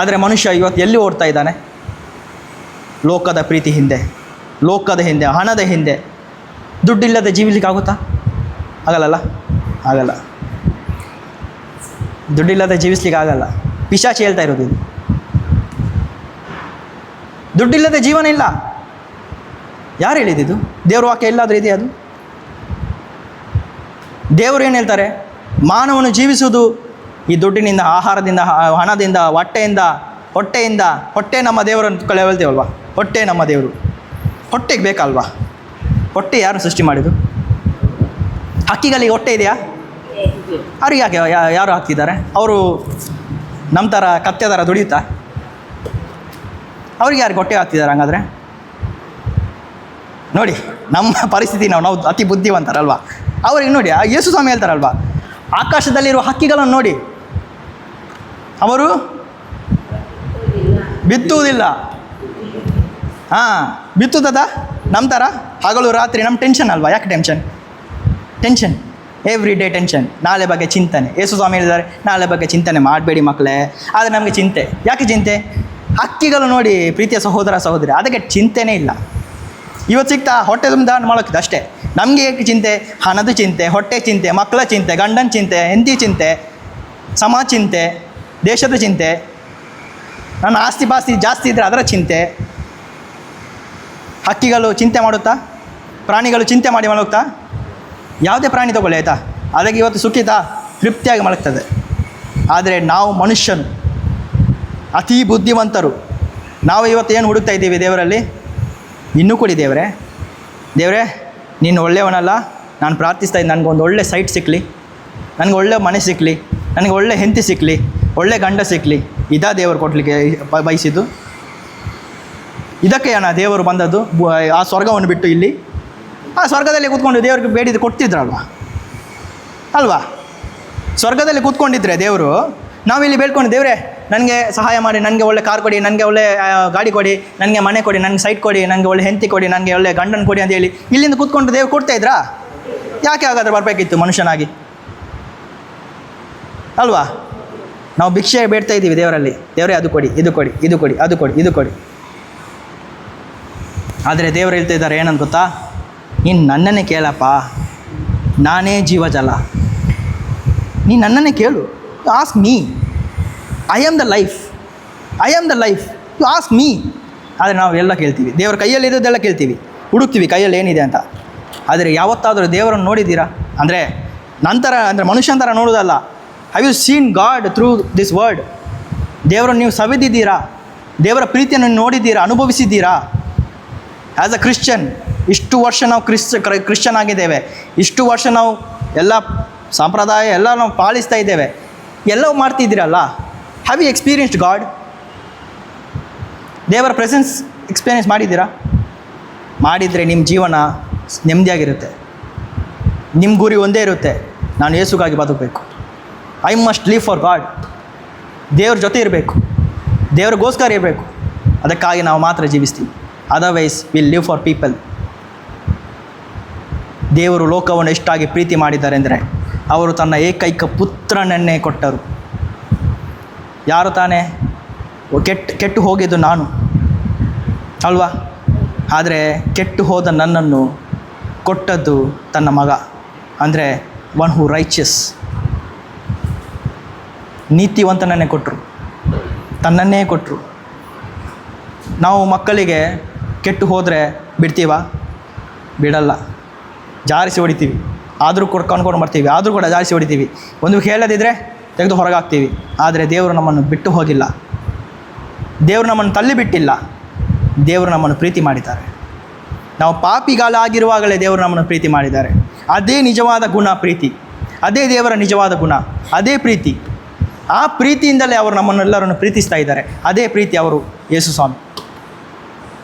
ಆದರೆ ಮನುಷ್ಯ ಇವತ್ತು ಎಲ್ಲಿ ಓಡ್ತಾ ಇದ್ದಾನೆ? ಲೋಕದ ಪ್ರೀತಿ ಹಿಂದೆ, ಲೋಕದ ಹಿಂದೆ, ಹಣದ ಹಿಂದೆ. ದುಡ್ಡಿಲ್ಲದೆ ಜೀವಿಸಲಿಕ್ಕೆ ಆಗುತ್ತಾ? ಆಗಲ್ಲ. ದುಡ್ಡಿಲ್ಲದೆ ಜೀವಿಸ್ಲಿಕ್ಕೆ ಆಗಲ್ಲ. ಪಿಶಾಚಿ ಹೇಳ್ತಾ ಇರೋದು ಇದು. ದುಡ್ಡಿಲ್ಲದೆ ಜೀವನ ಇಲ್ಲ. ಯಾರು ಹೇಳಿದ್ದು? ದೇವ್ರ ವಾಕ್ಯ ಎಲ್ಲಾದರೂ ಇದೆಯಾ ಅದು? ದೇವರು ಏನು ಹೇಳ್ತಾರೆ? ಮಾನವನು ಜೀವಿಸುವುದು ಈ ದುಡ್ಡಿನಿಂದ, ಆಹಾರದಿಂದ, ಹಣದಿಂದ, ಹೊಟ್ಟೆಯಿಂದ. ಹೊಟ್ಟೆ ನಮ್ಮ ದೇವರನ್ನು ಹೇಳ್ತೇವಲ್ವ, ಹೊಟ್ಟೆ ನಮ್ಮ ದೇವರು. ಹೊಟ್ಟೆಗೆ ಬೇಕಲ್ವಾ? ಹೊಟ್ಟೆ ಯಾರು ಸೃಷ್ಟಿ ಮಾಡಿದ್ದು? ಹಕ್ಕಿಗಳಿಗೆ ಹೊಟ್ಟೆ ಇದೆಯಾ? ಅವ್ರಿಗೆ ಯಾಕೆ ಯಾರು ಹಾಕ್ತಿದ್ದಾರೆ? ಅವರು ನಮ್ಮ ಥರ ಕತ್ತೆ ಥರ ದುಡಿಯುತ್ತಾ? ಅವ್ರಿಗೆ ಯಾರಿಗೆ ಹೊಟ್ಟೆ ಹಾಕ್ತಿದ್ದಾರೆ ಹಂಗಾದರೆ? ನೋಡಿ ನಮ್ಮ ಪರಿಸ್ಥಿತಿ, ನಾವು ಅತಿ ಬುದ್ಧಿವಂತರಲ್ವ. ಅವ್ರಿಗೆ ನೋಡಿ, ಯೇಸು ಸ್ವಾಮಿ ಹೇಳ್ತಾರಲ್ವ, ಆಕಾಶದಲ್ಲಿರುವ ಹಕ್ಕಿಗಳನ್ನು ನೋಡಿ, ಅವರು ಬಿತ್ತುವುದಿಲ್ಲ. ಬಿತ್ತುತ್ತದ ನಮ್ಮ ಥರ ಹಗಲು ರಾತ್ರಿ. ನಮ್ಮ ಟೆನ್ಷನ್ ಅಲ್ವಾ? ಯಾಕೆ ಟೆನ್ಷನ್ ಎವ್ರಿ ಡೇ ಟೆನ್ಷನ್, ನಾಳೆ ಬಗ್ಗೆ ಚಿಂತನೆ. ಯೇಸು ಸ್ವಾಮಿ ಹೇಳಿದ್ದಾರೆ, ನಾಳೆ ಬಗ್ಗೆ ಚಿಂತನೆ ಮಾಡಬೇಡಿ ಮಕ್ಕಳೇ. ಆದರೆ ನಮಗೆ ಚಿಂತೆ. ಯಾಕೆ ಚಿಂತೆ? ಹಕ್ಕಿಗಳು ನೋಡಿ ಪ್ರೀತಿಯ ಸಹೋದರ ಸಹೋದರಿ, ಅದಕ್ಕೆ ಚಿಂತೆನೇ ಇಲ್ಲ. ಇವತ್ತು ಸಿಗ್ತಾ ಹೊಟ್ಟೆ ತುಂಬ ಮಾಡೋಕ್ಕಿದೆ ಅಷ್ಟೇ. ನಮಗೆ ಏಕೆ ಚಿಂತೆ? ಹಣದ ಚಿಂತೆ, ಹೊಟ್ಟೆ ಚಿಂತೆ, ಮಕ್ಕಳ ಚಿಂತೆ, ಗಂಡನ ಚಿಂತೆ, ಹೆಂಡತಿ ಚಿಂತೆ, ಸಮಾಜ ಚಿಂತೆ, ದೇಶದ ಚಿಂತೆ, ನನ್ನ ಆಸ್ತಿ ಪಾಸ್ತಿ ಜಾಸ್ತಿ ಇದ್ದರೆ ಅದರ ಚಿಂತೆ. ಹಕ್ಕಿಗಳು ಚಿಂತೆ ಮಾಡುತ್ತಾ? ಪ್ರಾಣಿಗಳು ಚಿಂತೆ ಮಾಡಿ ಮಲಗುತ್ತಾ? ಯಾವುದೇ ಪ್ರಾಣಿ ತಗೊಳ್ಳಿ ಆಯಿತಾ, ಅದಕ್ಕೆ ಇವತ್ತು ಸುಖಿತಾ ತೃಪ್ತಿಯಾಗಿ ಮಲಗ್ತದೆ. ಆದರೆ ನಾವು ಮನುಷ್ಯನು ಅತಿ ಬುದ್ಧಿವಂತರು. ನಾವು ಇವತ್ತು ಏನು ಹುಡುಕ್ತಾ ಇದ್ದೀವಿ ದೇವರಲ್ಲಿ? ಇನ್ನೂ ಕೊಡಿ ದೇವರೇ, ನೀನು ಒಳ್ಳೆಯವನಲ್ಲ. ನಾನು ಪ್ರಾರ್ಥಿಸ್ತಾ ಇದ್ದೀನಿ, ನನಗೊಂದು ಒಳ್ಳೆ ಸೈಟ್ ಸಿಕ್ಕಲಿ, ನನಗೆ ಒಳ್ಳೆ ಮನೆ ಸಿಕ್ಕಲಿ, ನನಗೆ ಒಳ್ಳೆ ಹೆಂಡತಿ ಸಿಕ್ಕಲಿ, ಒಳ್ಳೆ ಗಂಡ ಸಿಕ್ಕಲಿ. ಇದಾ ದೇವರು ಕೊಡಲಿಕ್ಕೆ ಬಯಸಿದ್ದು? ಇದಕ್ಕೆ ದೇವರು ಬಂದದ್ದು? ಆ ಸ್ವರ್ಗವನ್ನು ಬಿಟ್ಟು ಇಲ್ಲಿ ಆ ಸ್ವರ್ಗದಲ್ಲಿ ಕೂತ್ಕೊಂಡು ದೇವ್ರಿಗೆ ಬೇಡಿದ್ದು ಕೊಡ್ತಿದ್ರಲ್ವಾ? ಅಲ್ವಾ? ಸ್ವರ್ಗದಲ್ಲಿ ಕೂತ್ಕೊಂಡಿದ್ರೆ ದೇವರು, ನಾವಿಲ್ಲಿ ಬೇಡ್ಕೊಂಡು, ದೇವರೇ ನನಗೆ ಸಹಾಯ ಮಾಡಿ, ನನಗೆ ಒಳ್ಳೆ ಕಾರ್ ಕೊಡಿ, ನನಗೆ ಒಳ್ಳೆ ಗಾಡಿ ಕೊಡಿ, ನನಗೆ ಮನೆ ಕೊಡಿ, ನನಗೆ ಸೈಟ್ ಕೊಡಿ, ನನಗೆ ಒಳ್ಳೆ ಹೆಂಡತಿ ಕೊಡಿ, ನನಗೆ ಒಳ್ಳೆ ಗಂಡನ ಕೊಡಿ ಅಂತ ಹೇಳಿ ಇಲ್ಲಿಂದ ಕೂತ್ಕೊಂಡು ದೇವ್ರು ಕೊಡ್ತಾಯಿದ್ರಾ? ಯಾಕೆ ಹಾಗಾದ್ರೆ ಬರಬೇಕಿತ್ತು ಮನುಷ್ಯನಾಗಿ? ಅಲ್ವಾ? ನಾವು ಭಿಕ್ಷೆ ಬೇಡ್ತಾ ಇದ್ದೀವಿ ದೇವರಲ್ಲಿ, ದೇವರೇ ಅದು ಕೊಡಿ, ಇದು ಕೊಡಿ, ಇದು ಕೊಡಿ, ಅದು ಕೊಡಿ, ಇದು ಕೊಡಿ. ಆದರೆ ದೇವರು ಹೇಳ್ತಾ ಇದ್ದಾರೆ ಏನಂತ ಗೊತ್ತಾ? ನೀನು ನನ್ನನ್ನೇ ಕೇಳಪ್ಪ, ನಾನೇ ಜೀವಜಲ. ನೀನು ನನ್ನನ್ನೇ ಕೇಳು. You ask me, I am the life, you ask me. ಆದರೆ ನಾವು ಎಲ್ಲ ಕೇಳ್ತೀವಿ, ದೇವರ ಕೈಯಲ್ಲಿ ಇರೋದೆಲ್ಲ ಕೇಳ್ತೀವಿ, ಹುಡುಕ್ತೀವಿ ಕೈಯಲ್ಲಿ ಏನಿದೆ ಅಂತ. ಆದರೆ ಯಾವತ್ತಾದರೂ ದೇವರನ್ನು ನೋಡಿದ್ದೀರಾ? ಅಂದರೆ ಮನುಷ್ಯನ ಥರ ನೋಡೋದಲ್ಲ. Have you seen God through this word? ದೇವರನ್ನು ನೀವು ಸವಿದಿದ್ದೀರಾ? ದೇವರ ಪ್ರೀತಿಯನ್ನು ನೋಡಿದ್ದೀರಾ, ಅನುಭವಿಸಿದ್ದೀರಾ? ಆ್ಯಸ್ ಅ ಕ್ರಿಶ್ಚಿಯನ್ ಇಷ್ಟು ವರ್ಷ ನಾವು ಕ್ರಿಶ್ಚಿಯನ್ ಆಗಿದ್ದೇವೆ, ಇಷ್ಟು ವರ್ಷ ನಾವು ಎಲ್ಲ ಸಂಪ್ರದಾಯ ಎಲ್ಲ ನಾವು ಪಾಲಿಸ್ತಾ ಇದ್ದೇವೆ, ಎಲ್ಲವೂ ಮಾಡ್ತಿದ್ದೀರಲ್ಲ. Have you experienced God? ದೇವರ ಪ್ರೆಸೆನ್ಸ್ ಎಕ್ಸ್ಪೀರಿಯನ್ಸ್ ಮಾಡಿದ್ದೀರಾ? ಮಾಡಿದರೆ ನಿಮ್ಮ ಜೀವನ ನೆಮ್ಮದಿಯಾಗಿರುತ್ತೆ. ನಿಮ್ಮ ಗುರಿ ಒಂದೇ ಇರುತ್ತೆ, ನಾನು ಯೇಸುಗಾಗಿ ಬದುಕಬೇಕು. I must live for God. ದೇವ್ರ ಜೊತೆ ಇರಬೇಕು, ದೇವ್ರಿಗೋಸ್ಕರ ಇರಬೇಕು. ಅದಕ್ಕಾಗಿ ನಾವು ಮಾತ್ರ ಜೀವಿಸ್ತೀವಿ. Otherwise will live for people. ದೇವರು ಲೋಕವನ್ನು ಎಷ್ಟಾಗಿ ಪ್ರೀತಿ ಮಾಡಿದ್ದಾರೆ ಅಂದರೆ ಅವರು ತನ್ನ ಏಕೈಕ ಪುತ್ರನನ್ನೇ ಕೊಟ್ಟರು. ಯಾರು ತಾನೇ? ಕೆಟ್ಟು ಹೋಗಿದ್ದು ನಾನು ಅಲ್ವಾ? ಆದರೆ ಕೆಟ್ಟು ಹೋದ ನನ್ನನ್ನು ಕೊಟ್ಟದ್ದು ತನ್ನ ಮಗ, ಅಂದರೆ ಒನ್ ಹೂ ರೈಚಸ್. ನೀತಿವಂತನನ್ನೇ ಕೊಟ್ಟರು, ತನ್ನನ್ನೇ ಕೊಟ್ಟರು. ನಾವು ಮಕ್ಕಳಿಗೆ ಕೆಟ್ಟು ಹೋದರೆ ಬಿಡ್ತೀವ? ಬಿಡಲ್ಲ, ಜಾರಿಸಿ ಹೊಡಿತೀವಿ. ಆದರೂ ಕರ್ಕೊಂಡು ಬರ್ತೀವಿ, ಆದರೂ ಕೂಡ ಜಾರಿಸಿ ಹೊಡಿತೀವಿ. ಒಂದು ಹೇಳದಿದ್ದರೆ ತೆಗೆದು ಹೊರಗಾಗ್ತೀವಿ. ಆದರೆ ದೇವರು ನಮ್ಮನ್ನು ಬಿಟ್ಟು ಹೋಗಿಲ್ಲ, ದೇವರು ನಮ್ಮನ್ನು ತಳ್ಳಿ ಬಿಟ್ಟಿಲ್ಲ. ದೇವರು ನಮ್ಮನ್ನು ಪ್ರೀತಿ ಮಾಡಿದ್ದಾರೆ. ನಾವು ಪಾಪಿಗಳಾಗಿರುವಾಗಲೇ ದೇವರು ನಮ್ಮನ್ನು ಪ್ರೀತಿ ಮಾಡಿದ್ದಾರೆ. ಅದೇ ನಿಜವಾದ ಗುಣ ಪ್ರೀತಿ, ಅದೇ ದೇವರ ನಿಜವಾದ ಗುಣ, ಅದೇ ಪ್ರೀತಿ. ಆ ಪ್ರೀತಿಯಿಂದಲೇ ಅವರು ನಮ್ಮನ್ನೆಲ್ಲರನ್ನು ಪ್ರೀತಿಸ್ತಾ ಇದ್ದಾರೆ. ಅದೇ ಪ್ರೀತಿ ಅವರು ಯೇಸು ಸ್ವಾಮಿ.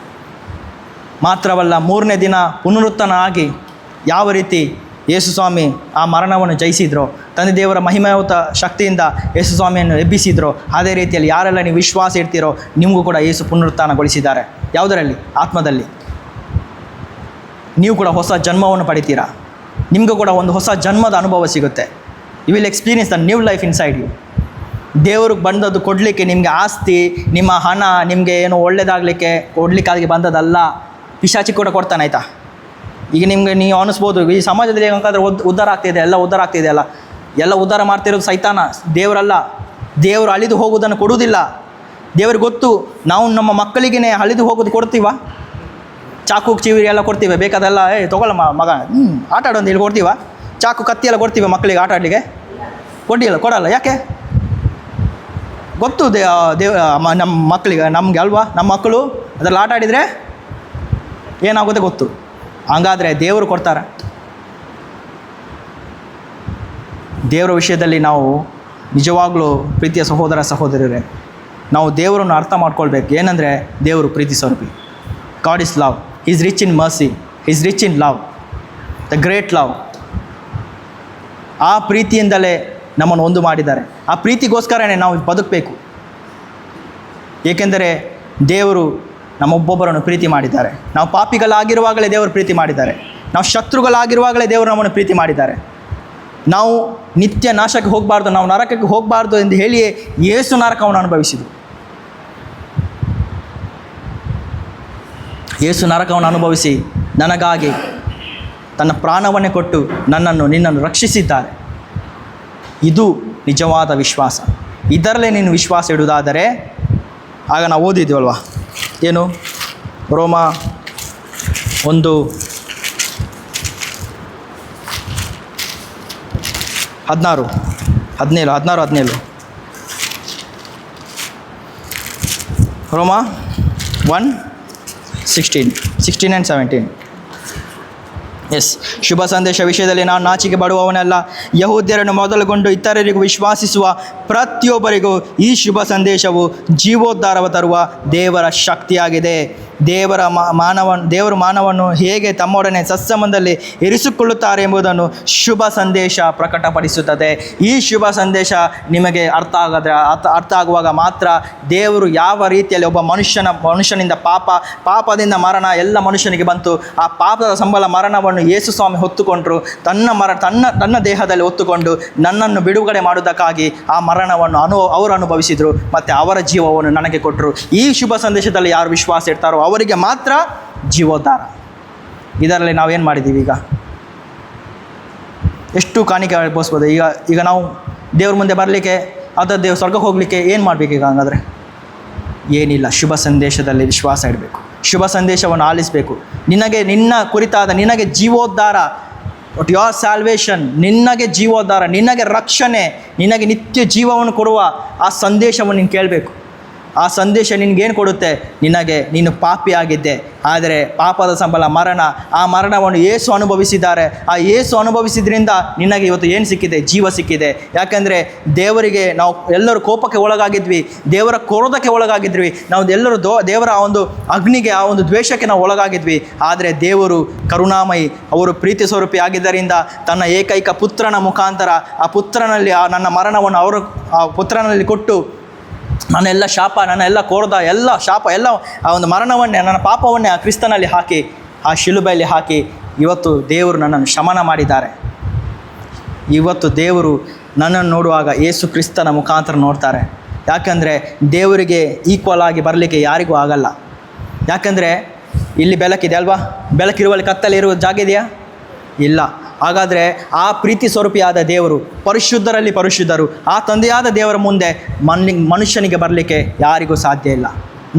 ಮಾತ್ರವಲ್ಲ, 3ನೇ ದಿನ ಪುನರುತ್ಥಾನ ಆಗಿ ಯಾವ ರೀತಿ ಯೇಸು ಸ್ವಾಮಿ ಆ ಮರಣವನ್ನು ಜಯಿಸಿದ್ರೋ, ತಂದೆ ದೇವರ ಮಹಿಮಾಯುತ ಶಕ್ತಿಯಿಂದ ಯೇಸು ಸ್ವಾಮಿಯನ್ನು ಎಬ್ಬಿಸಿದ್ರೋ, ಅದೇ ರೀತಿಯಲ್ಲಿ ಯಾರೆಲ್ಲ ನೀವು ವಿಶ್ವಾಸ ಇಡ್ತೀರೋ ನಿಮಗೂ ಕೂಡ ಯೇಸು ಪುನರುತ್ಥಾನಗೊಳಿಸಿದ್ದಾರೆ. ಯಾವುದರಲ್ಲಿ? ಆತ್ಮದಲ್ಲಿ. ನೀವು ಕೂಡ ಹೊಸ ಜನ್ಮವನ್ನು ಪಡಿತೀರಾ. ನಿಮಗೂ ಕೂಡ ಒಂದು ಹೊಸ ಜನ್ಮದ ಅನುಭವ ಸಿಗುತ್ತೆ. You will experience the new life inside you. ದೇವ್ರಿಗೆ ಬಂದದ್ದು ಕೊಡಲಿಕ್ಕೆ, ನಿಮಗೆ ಆಸ್ತಿ, ನಿಮ್ಮ ಹಣ, ನಿಮಗೆ ಏನೋ ಒಳ್ಳೆಯದಾಗಲಿಕ್ಕೆ ಕೊಡಲಿಕ್ಕಾಗಿ ಬಂದದಲ್ಲ. ಪಿಶಾಚಿ ಕೂಡ ಕೊಡ್ತಾನೆ, ಆಯಿತಾ? ಈಗ ನಿಮಗೆ ನೀವು ಅನಿಸ್ಬೋದು, ಈ ಸಮಾಜದಲ್ಲಿ ಹೇಗಾದ್ರೆ ಉದ್ಧಾರ ಆಗ್ತಿದೆ, ಎಲ್ಲ ಉದ್ಧಾರ ಆಗ್ತಿದೆ ಅಲ್ಲ. ಎಲ್ಲ ಉದ್ಧಾರ ಮಾಡ್ತಿರೋದು ಸೈತಾನ, ದೇವರಲ್ಲ. ದೇವರು ಅಳಿದು ಹೋಗೋದನ್ನು ಕೊಡುವುದಿಲ್ಲ. ದೇವ್ರಿಗೆ ಗೊತ್ತು. ನಾವು ನಮ್ಮ ಮಕ್ಕಳಿಗೇ ಅಳಿದು ಹೋಗೋದು ಕೊಡ್ತೀವ? ಚಾಕು ಚಿವಿರಿ ಎಲ್ಲ ಕೊಡ್ತೀವಿ, ಬೇಕಾದೆಲ್ಲ ತೊಗೊಳ್ಳ ಮಗ ಆಟ ಆಡೋದು ಇಲ್ಲಿ ಕೊಡ್ತೀವ? ಚಾಕು ಕತ್ತಿ ಎಲ್ಲ ಕೊಡ್ತೀವಿ ಮಕ್ಕಳಿಗೆ ಆಟ ಆಡಲಿಕ್ಕೆ? ಕೊಡಲ್ಲ. ಯಾಕೆ? ಗೊತ್ತು ನಮ್ಮ ಮಕ್ಕಳಿಗೆ, ನಮಗೆ ಅಲ್ವಾ? ನಮ್ಮ ಮಕ್ಕಳು ಅದರಲ್ಲಿ ಆಟ ಆಡಿದರೆ ಏನಾಗುತ್ತೆ ಗೊತ್ತು. ಹಂಗಾದರೆ ದೇವರು ಕೊಡ್ತಾರೆ? ದೇವರ ವಿಷಯದಲ್ಲಿ ನಾವು ನಿಜವಾಗ್ಲೂ ಪ್ರೀತಿಯ ಸಹೋದರ ಸಹೋದರರೇ, ನಾವು ದೇವರನ್ನು ಅರ್ಥ ಮಾಡ್ಕೊಳ್ಬೇಕು. ಏನಂದರೆ ದೇವರು ಪ್ರೀತಿ ಸ್ವರೂಪಿ. God is love. Is rich in mercy, is rich in love, the great love. ಆ ಪ್ರೀತಿಯಿಂದಲೇ ನಮ್ಮನ್ನು ಒಂದು ಮಾಡಿದ್ದಾರೆ. ಆ ಪ್ರೀತಿಗೋಸ್ಕರನೇ ನಾವು ಬದುಕಬೇಕು. ಏಕೆಂದರೆ ದೇವರು ನಮ್ಮೊಬ್ಬೊಬ್ಬರನ್ನು ಪ್ರೀತಿ ಮಾಡಿದ್ದಾರೆ. ನಾವು ಪಾಪಿಗಳಾಗಿರುವಾಗಲೇ ದೇವರು ಪ್ರೀತಿ ಮಾಡಿದ್ದಾರೆ. ನಾವು ಶತ್ರುಗಳಾಗಿರುವಾಗಲೇ ದೇವರು ನಮ್ಮನ್ನು ಪ್ರೀತಿ ಮಾಡಿದ್ದಾರೆ. ನಾವು ನಿತ್ಯ ನಾಶಕ್ಕೆ ಹೋಗಬಾರ್ದು, ನಾವು ನರಕಕ್ಕೆ ಹೋಗಬಾರ್ದು ಎಂದು ಹೇಳಿಯೇ ಯೇಸು ನರಕವನ್ನು ಅನುಭವಿಸಿದರು. ಯೇಸು ನರಕವನ್ನು ಅನುಭವಿಸಿ ನನಗಾಗಿ ತನ್ನ ಪ್ರಾಣವನ್ನೇ ಕೊಟ್ಟು ನಿನ್ನನ್ನು ರಕ್ಷಿಸಿದ್ದಾರೆ. ಇದು ನಿಜವಾದ ವಿಶ್ವಾಸ. ಇದರಲ್ಲೇ ನೀನು ವಿಶ್ವಾಸ ಇಡುವುದಾದರೆ, ಆಗ ನಾವು ಓದಿದ್ದೀವಲ್ವ, ಏನು? ರೋಮ 1:16-17 ರೋಮ 1:16 and 17. ಎಸ್, ಶುಭ ಸಂದೇಶ ವಿಷಯದಲ್ಲಿ ನಾನು ನಾಚಿಕೆ ಪಡುವವನಲ್ಲ. ಯಹೂದ್ಯರನ್ನು ಮೊದಲುಗೊಂಡು ಇತರರಿಗೂ ವಿಶ್ವಾಸಿಸುವ ಪ್ರತಿಯೊಬ್ಬರಿಗೂ ಈ ಶುಭ ಸಂದೇಶವು ಜೀವೋದ್ಧಾರವ ತರುವ ದೇವರ ಶಕ್ತಿಯಾಗಿದೆ. ದೇವರು ಮಾನವನ್ನು ಹೇಗೆ ತಮ್ಮೊಡನೆ ಸತ್ಸಂಬಂಧದಲ್ಲಿ ಇರಿಸಿಕೊಳ್ಳುತ್ತಾರೆ ಎಂಬುದನ್ನು ಶುಭ ಸಂದೇಶ ಪ್ರಕಟಪಡಿಸುತ್ತದೆ. ಈ ಶುಭ ಸಂದೇಶ ನಿಮಗೆ ಅರ್ಥ ಆಗುವಾಗ ಮಾತ್ರ ದೇವರು ಯಾವ ರೀತಿಯಲ್ಲಿ ಒಬ್ಬ ಮನುಷ್ಯನಿಂದ ಪಾಪದಿಂದ ಮರಣ ಎಲ್ಲ ಮನುಷ್ಯನಿಗೆ ಬಂತು. ಆ ಪಾಪದ ಸಂಬಳ ಮರಣವನ್ನು ಯೇಸು ಸ್ವಾಮಿ ಹೊತ್ತುಕೊಂಡರು. ತನ್ನ ದೇಹದಲ್ಲಿ ಹೊತ್ತುಕೊಂಡು ನನ್ನನ್ನು ಬಿಡುಗಡೆ ಮಾಡುವುದಕ್ಕಾಗಿ ಆ ಮರಣವನ್ನು ಅವರು ಅನುಭವಿಸಿದರು ಮತ್ತು ಅವರ ಜೀವವನ್ನು ನನಗೆ ಕೊಟ್ಟರು. ಈ ಶುಭ ಸಂದೇಶದಲ್ಲಿ ಯಾರು ವಿಶ್ವಾಸ ಇಡ್ತಾರೋ ಅವರಿಗೆ ಮಾತ್ರ ಜೀವೋದ್ಧಾರ. ಇದರಲ್ಲಿ ನಾವೇನು ಮಾಡಿದ್ದೀವಿ? ಈಗ ಎಷ್ಟು ಕಾಣಿಕೆ ಬೋಸ್ಬೋದು. ಈಗ ನಾವು ದೇವ್ರ ಮುಂದೆ ಬರಲಿಕ್ಕೆ ಅಥವಾ ದೇವ್ರ ಸ್ವರ್ಗಕ್ಕೆ ಹೋಗಲಿಕ್ಕೆ ಏನು ಮಾಡಬೇಕು? ಈಗ ಹಂಗಾದರೆ ಏನಿಲ್ಲ, ಶುಭ ಸಂದೇಶದಲ್ಲಿ ವಿಶ್ವಾಸ ಇಡಬೇಕು, ಶುಭ ಸಂದೇಶವನ್ನು ಆಲಿಸಬೇಕು. ನಿನ್ನ ಕುರಿತಾದ ನಿನಗೆ ಜೀವೋದ್ಧಾರ, ಯೋರ್ ಸ್ಯಾಲ್ವೇಷನ್, ನಿನಗೆ ಜೀವೋದ್ಧಾರ, ನಿನಗೆ ರಕ್ಷಣೆ, ನಿನಗೆ ನಿತ್ಯ ಜೀವವನ್ನು ಕೊಡುವ ಆ ಸಂದೇಶವನ್ನು ನೀನು ಕೇಳಬೇಕು. ಆ ಸಂದೇಶ ನಿನಗೇನು ಕೊಡುತ್ತೆ? ನೀನು ಪಾಪಿಯಾಗಿದ್ದೆ, ಆದರೆ ಪಾಪದ ಸಂಬಳ ಮರಣ. ಆ ಮರಣವನ್ನು ಯೇಸು ಅನುಭವಿಸಿದ್ದಾರೆ. ಆ ಯೇಸು ಅನುಭವಿಸಿದ್ರಿಂದ ನಿನಗೆ ಇವತ್ತು ಏನು ಸಿಕ್ಕಿದೆ? ಜೀವ ಸಿಕ್ಕಿದೆ. ಯಾಕೆಂದರೆ ದೇವರಿಗೆ ನಾವು ಎಲ್ಲರೂ ಕೋಪಕ್ಕೆ ಒಳಗಾಗಿದ್ವಿ, ದೇವರ ಕ್ರೋಧಕ್ಕೆ ಒಳಗಾಗಿದ್ವಿ, ನಾವು ಎಲ್ಲರೂ ದೇವರ ಆ ಒಂದು ಅಗ್ನಿಗೆ, ಆ ಒಂದು ದ್ವೇಷಕ್ಕೆ ನಾವು ಒಳಗಾಗಿದ್ವಿ. ಆದರೆ ದೇವರು ಕರುಣಾಮಯಿ, ಅವರು ಪ್ರೀತಿ ಸ್ವರೂಪಿ ಆಗಿದ್ದರಿಂದ ತನ್ನ ಏಕೈಕ ಪುತ್ರನ ಮುಖಾಂತರ ಆ ಪುತ್ರನಲ್ಲಿ ನನ್ನ ಮರಣವನ್ನು ಆ ಪುತ್ರನಲ್ಲಿ ಕೊಟ್ಟು ನನ್ನ ಎಲ್ಲ ಶಾಪ, ನನ್ನ ಎಲ್ಲ ಕ್ರೋಧ, ಎಲ್ಲ ಶಾಪ, ಎಲ್ಲ ಆ ಒಂದು ಮರಣವನ್ನೇ, ನನ್ನ ಪಾಪವನ್ನೇ ಆ ಕ್ರಿಸ್ತನಲ್ಲಿ ಹಾಕಿ, ಆ ಶಿಲುಬೆಯಲ್ಲಿ ಹಾಕಿ ಇವತ್ತು ದೇವರು ನನ್ನನ್ನು ಶಮನ ಮಾಡಿದ್ದಾರೆ. ಇವತ್ತು ದೇವರು ನನ್ನನ್ನು ನೋಡುವಾಗ ಯೇಸು ಕ್ರಿಸ್ತನ ಮುಖಾಂತರ ನೋಡ್ತಾರೆ. ಯಾಕಂದರೆ ದೇವರಿಗೆ ಈಕ್ವಲ್ ಆಗಿ ಬರಲಿಕ್ಕೆ ಯಾರಿಗೂ ಆಗಲ್ಲ. ಯಾಕಂದರೆ ಇಲ್ಲಿ ಬೆಳಕಿದೆ ಅಲ್ವಾ? ಬೆಳಕಿರುವಲ್ಲಿ ಕತ್ತಲೆ ಇರುವ ಜಾಗ ಇದೆಯಾ? ಇಲ್ಲ. ಹಾಗಾದರೆ ಆ ಪ್ರೀತಿ ಸ್ವರೂಪಿಯಾದ ದೇವರು, ಪರಿಶುದ್ಧರಲ್ಲಿ ಪರಿಶುದ್ಧರು, ಆ ತಂದೆಯಾದ ದೇವರ ಮುಂದೆ ಮನುಷ್ಯನಿಗೆ ಬರಲಿಕ್ಕೆ ಯಾರಿಗೂ ಸಾಧ್ಯ ಇಲ್ಲ.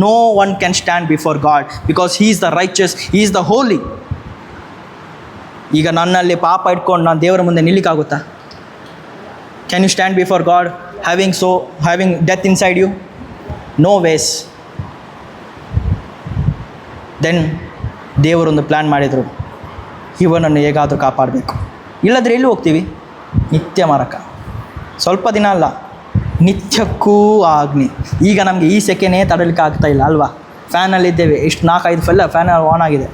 No one can stand before God because he is the righteous, he is the holy. ಈಗ ನನ್ನಲ್ಲಿ ಪಾಪ ಇಟ್ಕೊಂಡು ನಾನು ದೇವರ ಮುಂದೆ ನಿಲ್ಲಿಕ್ಕಾಗುತ್ತಾ? Can you stand before God having death inside you? No ways. Then ದೇವರೊಂದು ಪ್ಲ್ಯಾನ್ ಮಾಡಿದರು, ಇವನನ್ನು ಹೇಗಾದರೂ ಕಾಪಾಡಬೇಕು, ಇಲ್ಲದ್ರೆ ಎಲ್ಲಿ ಹೋಗ್ತೀವಿ? ನಿತ್ಯ ನರಕ. ಸ್ವಲ್ಪ ದಿನ ಅಲ್ಲ, ನಿತ್ಯಕ್ಕೂ ಅಗ್ನಿ. ಈಗ ನಮಗೆ ಈ ಸೆಕೆನೇ ತಡಲಿಕ್ಕೆ ಆಗ್ತಾ ಇಲ್ಲ ಅಲ್ವಾ? ಫ್ಯಾನಲ್ಲಿದ್ದೇವೆ, ಇಷ್ಟು 4-5 ಫ್ಯಾನ್ ಆನ್ ಆಗಿದೆ,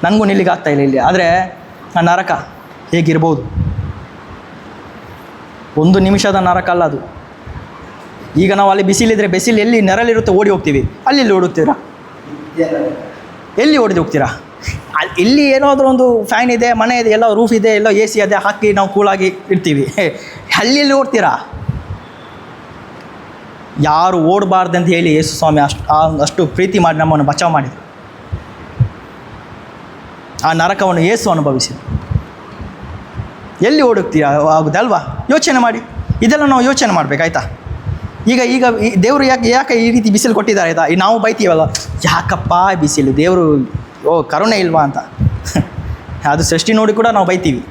ನನಗೂ ನಿಲ್ಲಿಗೆ ಆಗ್ತಾಯಿಲ್ಲ ಇಲ್ಲಿ. ಆದರೆ ಆ ನರಕ ಹೇಗಿರ್ಬೋದು? ಒಂದು ನಿಮಿಷದ ನರಕ ಅಲ್ಲ ಅದು. ಈಗ ನಾವು ಅಲ್ಲಿ ಬಿಸಿಲಿದ್ರೆ, ಬಿಸಿಲು ಎಲ್ಲಿ ನೆರಳಿರುತ್ತೆ ಓಡಿ ಹೋಗ್ತೀವಿ, ಅಲ್ಲಿ ಓಡುತ್ತೀರಾ? ಎಲ್ಲಿ ಓಡಿ ಹೋಗ್ತೀರಾ? ಇಲ್ಲಿ ಏನಾದರೂ ಒಂದು ಫ್ಯಾನ್ ಇದೆ, ಮನೆ ಇದೆ, ಎಲ್ಲೋ ರೂಫ್ ಇದೆ, ಎಲ್ಲೋ AC ಇದೆ, ಹಾಕಿ ನಾವು ಕೂಲಾಗಿ ಇರ್ತೀವಿ. ಅಲ್ಲಿ ಓಡ್ತೀರಾ? ಯಾರು ಓಡಬಾರ್ದಂತ ಹೇಳಿ ಯೇಸು ಸ್ವಾಮಿ ಅಷ್ಟು ಪ್ರೀತಿ ಮಾಡಿ ನಮ್ಮನ್ನು ಬಚಾವ್ ಮಾಡಿದರು. ಆ ನರಕವನ್ನು ಯೇಸು ಅನುಭವಿಸಿದರು. ಎಲ್ಲಿ ಓಡುತ್ತೀರಾ ಆಗುತ್ತೆ ಅಲ್ವಾ? ಯೋಚನೆ ಮಾಡಿ, ಇದೆಲ್ಲ ನಾವು ಯೋಚನೆ ಮಾಡಬೇಕಾಯ್ತಾ? ಈಗ ದೇವರು ಯಾಕೆ ಈ ರೀತಿ ಬಿಸಿಲು ಕೊಟ್ಟಿದ್ದಾರೆ ಆಯಿತಾ? ನಾವು ಬೈತೀವಲ್ಲ, ಯಾಕಪ್ಪ ಬಿಸಿಲು, ದೇವರು ಕರುಣೆ ಇಲ್ವಾ ಅಂತ. ಅದು ಸೃಷ್ಟಿ ನೋಡಿ ಕೂಡ ನಾವು ಬೈತೀವಿ.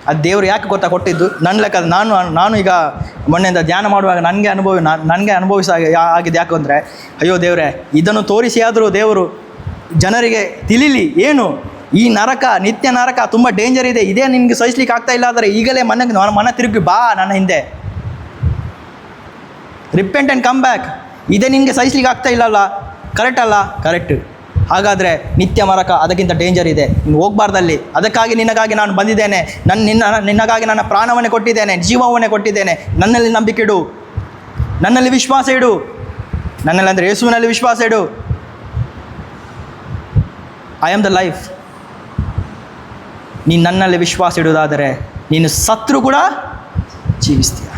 ಅದು ದೇವರು ಯಾಕೆ ಕೊಟ್ಟಿದ್ದು ನನ್ನ ಲೆಕ್ಕ. ನಾನು ಈಗ ಮೊನ್ನೆಯಿಂದ ಧ್ಯಾನ ಮಾಡುವಾಗ ನನಗೆ ಅನುಭವಿಸ ಆಗಿದೆ. ಯಾಕೆ ಅಂದರೆ, ಅಯ್ಯೋ ದೇವರೇ, ಇದನ್ನು ತೋರಿಸಿ ಆದರೂ ದೇವರು ಜನರಿಗೆ ತಿಳಿಲಿ, ಏನು ಈ ನರಕ, ನಿತ್ಯ ನರಕ ತುಂಬ ಡೇಂಜರ್ ಇದೆ, ಇದೇ ನಿನಗೆ ಸಹಿಸ್ಲಿಕ್ಕೆ ಆಗ್ತಾ ಇಲ್ಲ ಆದರೆ ಈಗಲೇ ಮನ ತಿರುಗಿ ಬಾ ನನ್ನ ಹಿಂದೆ, ರಿಪೆಂಟ್ ಆ್ಯಂಡ್ ಕಮ್ ಬ್ಯಾಕ್. ಇದೇ ನಿನಗೆ ಸಹಿಸ್ಲಿಕ್ಕೆ ಆಗ್ತಾ ಇಲ್ಲಲ್ಲ, ಕರೆಕ್ಟ್ ಅಲ್ಲ? ಕರೆಕ್ಟ್. ಹಾಗಾದರೆ ನಿತ್ಯ ನರಕ ಅದಕ್ಕಿಂತ ಡೇಂಜರ್ ಇದೆ, ನೀನು ಹೋಗಬಾರ್ದಲ್ಲಿ. ಅದಕ್ಕಾಗಿ ನಿನಗಾಗಿ ನಾನು ಬಂದಿದ್ದೇನೆ, ನಿನಗಾಗಿ ನನ್ನ ಪ್ರಾಣವನ್ನೇ ಕೊಟ್ಟಿದ್ದೇನೆ, ಜೀವವನ್ನೇ ಕೊಟ್ಟಿದ್ದೇನೆ. ನನ್ನಲ್ಲಿ ನಂಬಿಕೆ ಇಡು, ನನ್ನಲ್ಲಿ ವಿಶ್ವಾಸ ಇಡು. ನನ್ನಲ್ಲಿ ಅಂದರೆ ಯೇಸುವಿನಲ್ಲಿ ವಿಶ್ವಾಸ ಇಡು. I am the life. ನೀನು ನನ್ನಲ್ಲಿ ವಿಶ್ವಾಸ ಇಡುವುದಾದರೆ ನೀನು ಸತ್ರು ಕೂಡ ಜೀವಿಸ್ತೀಯ.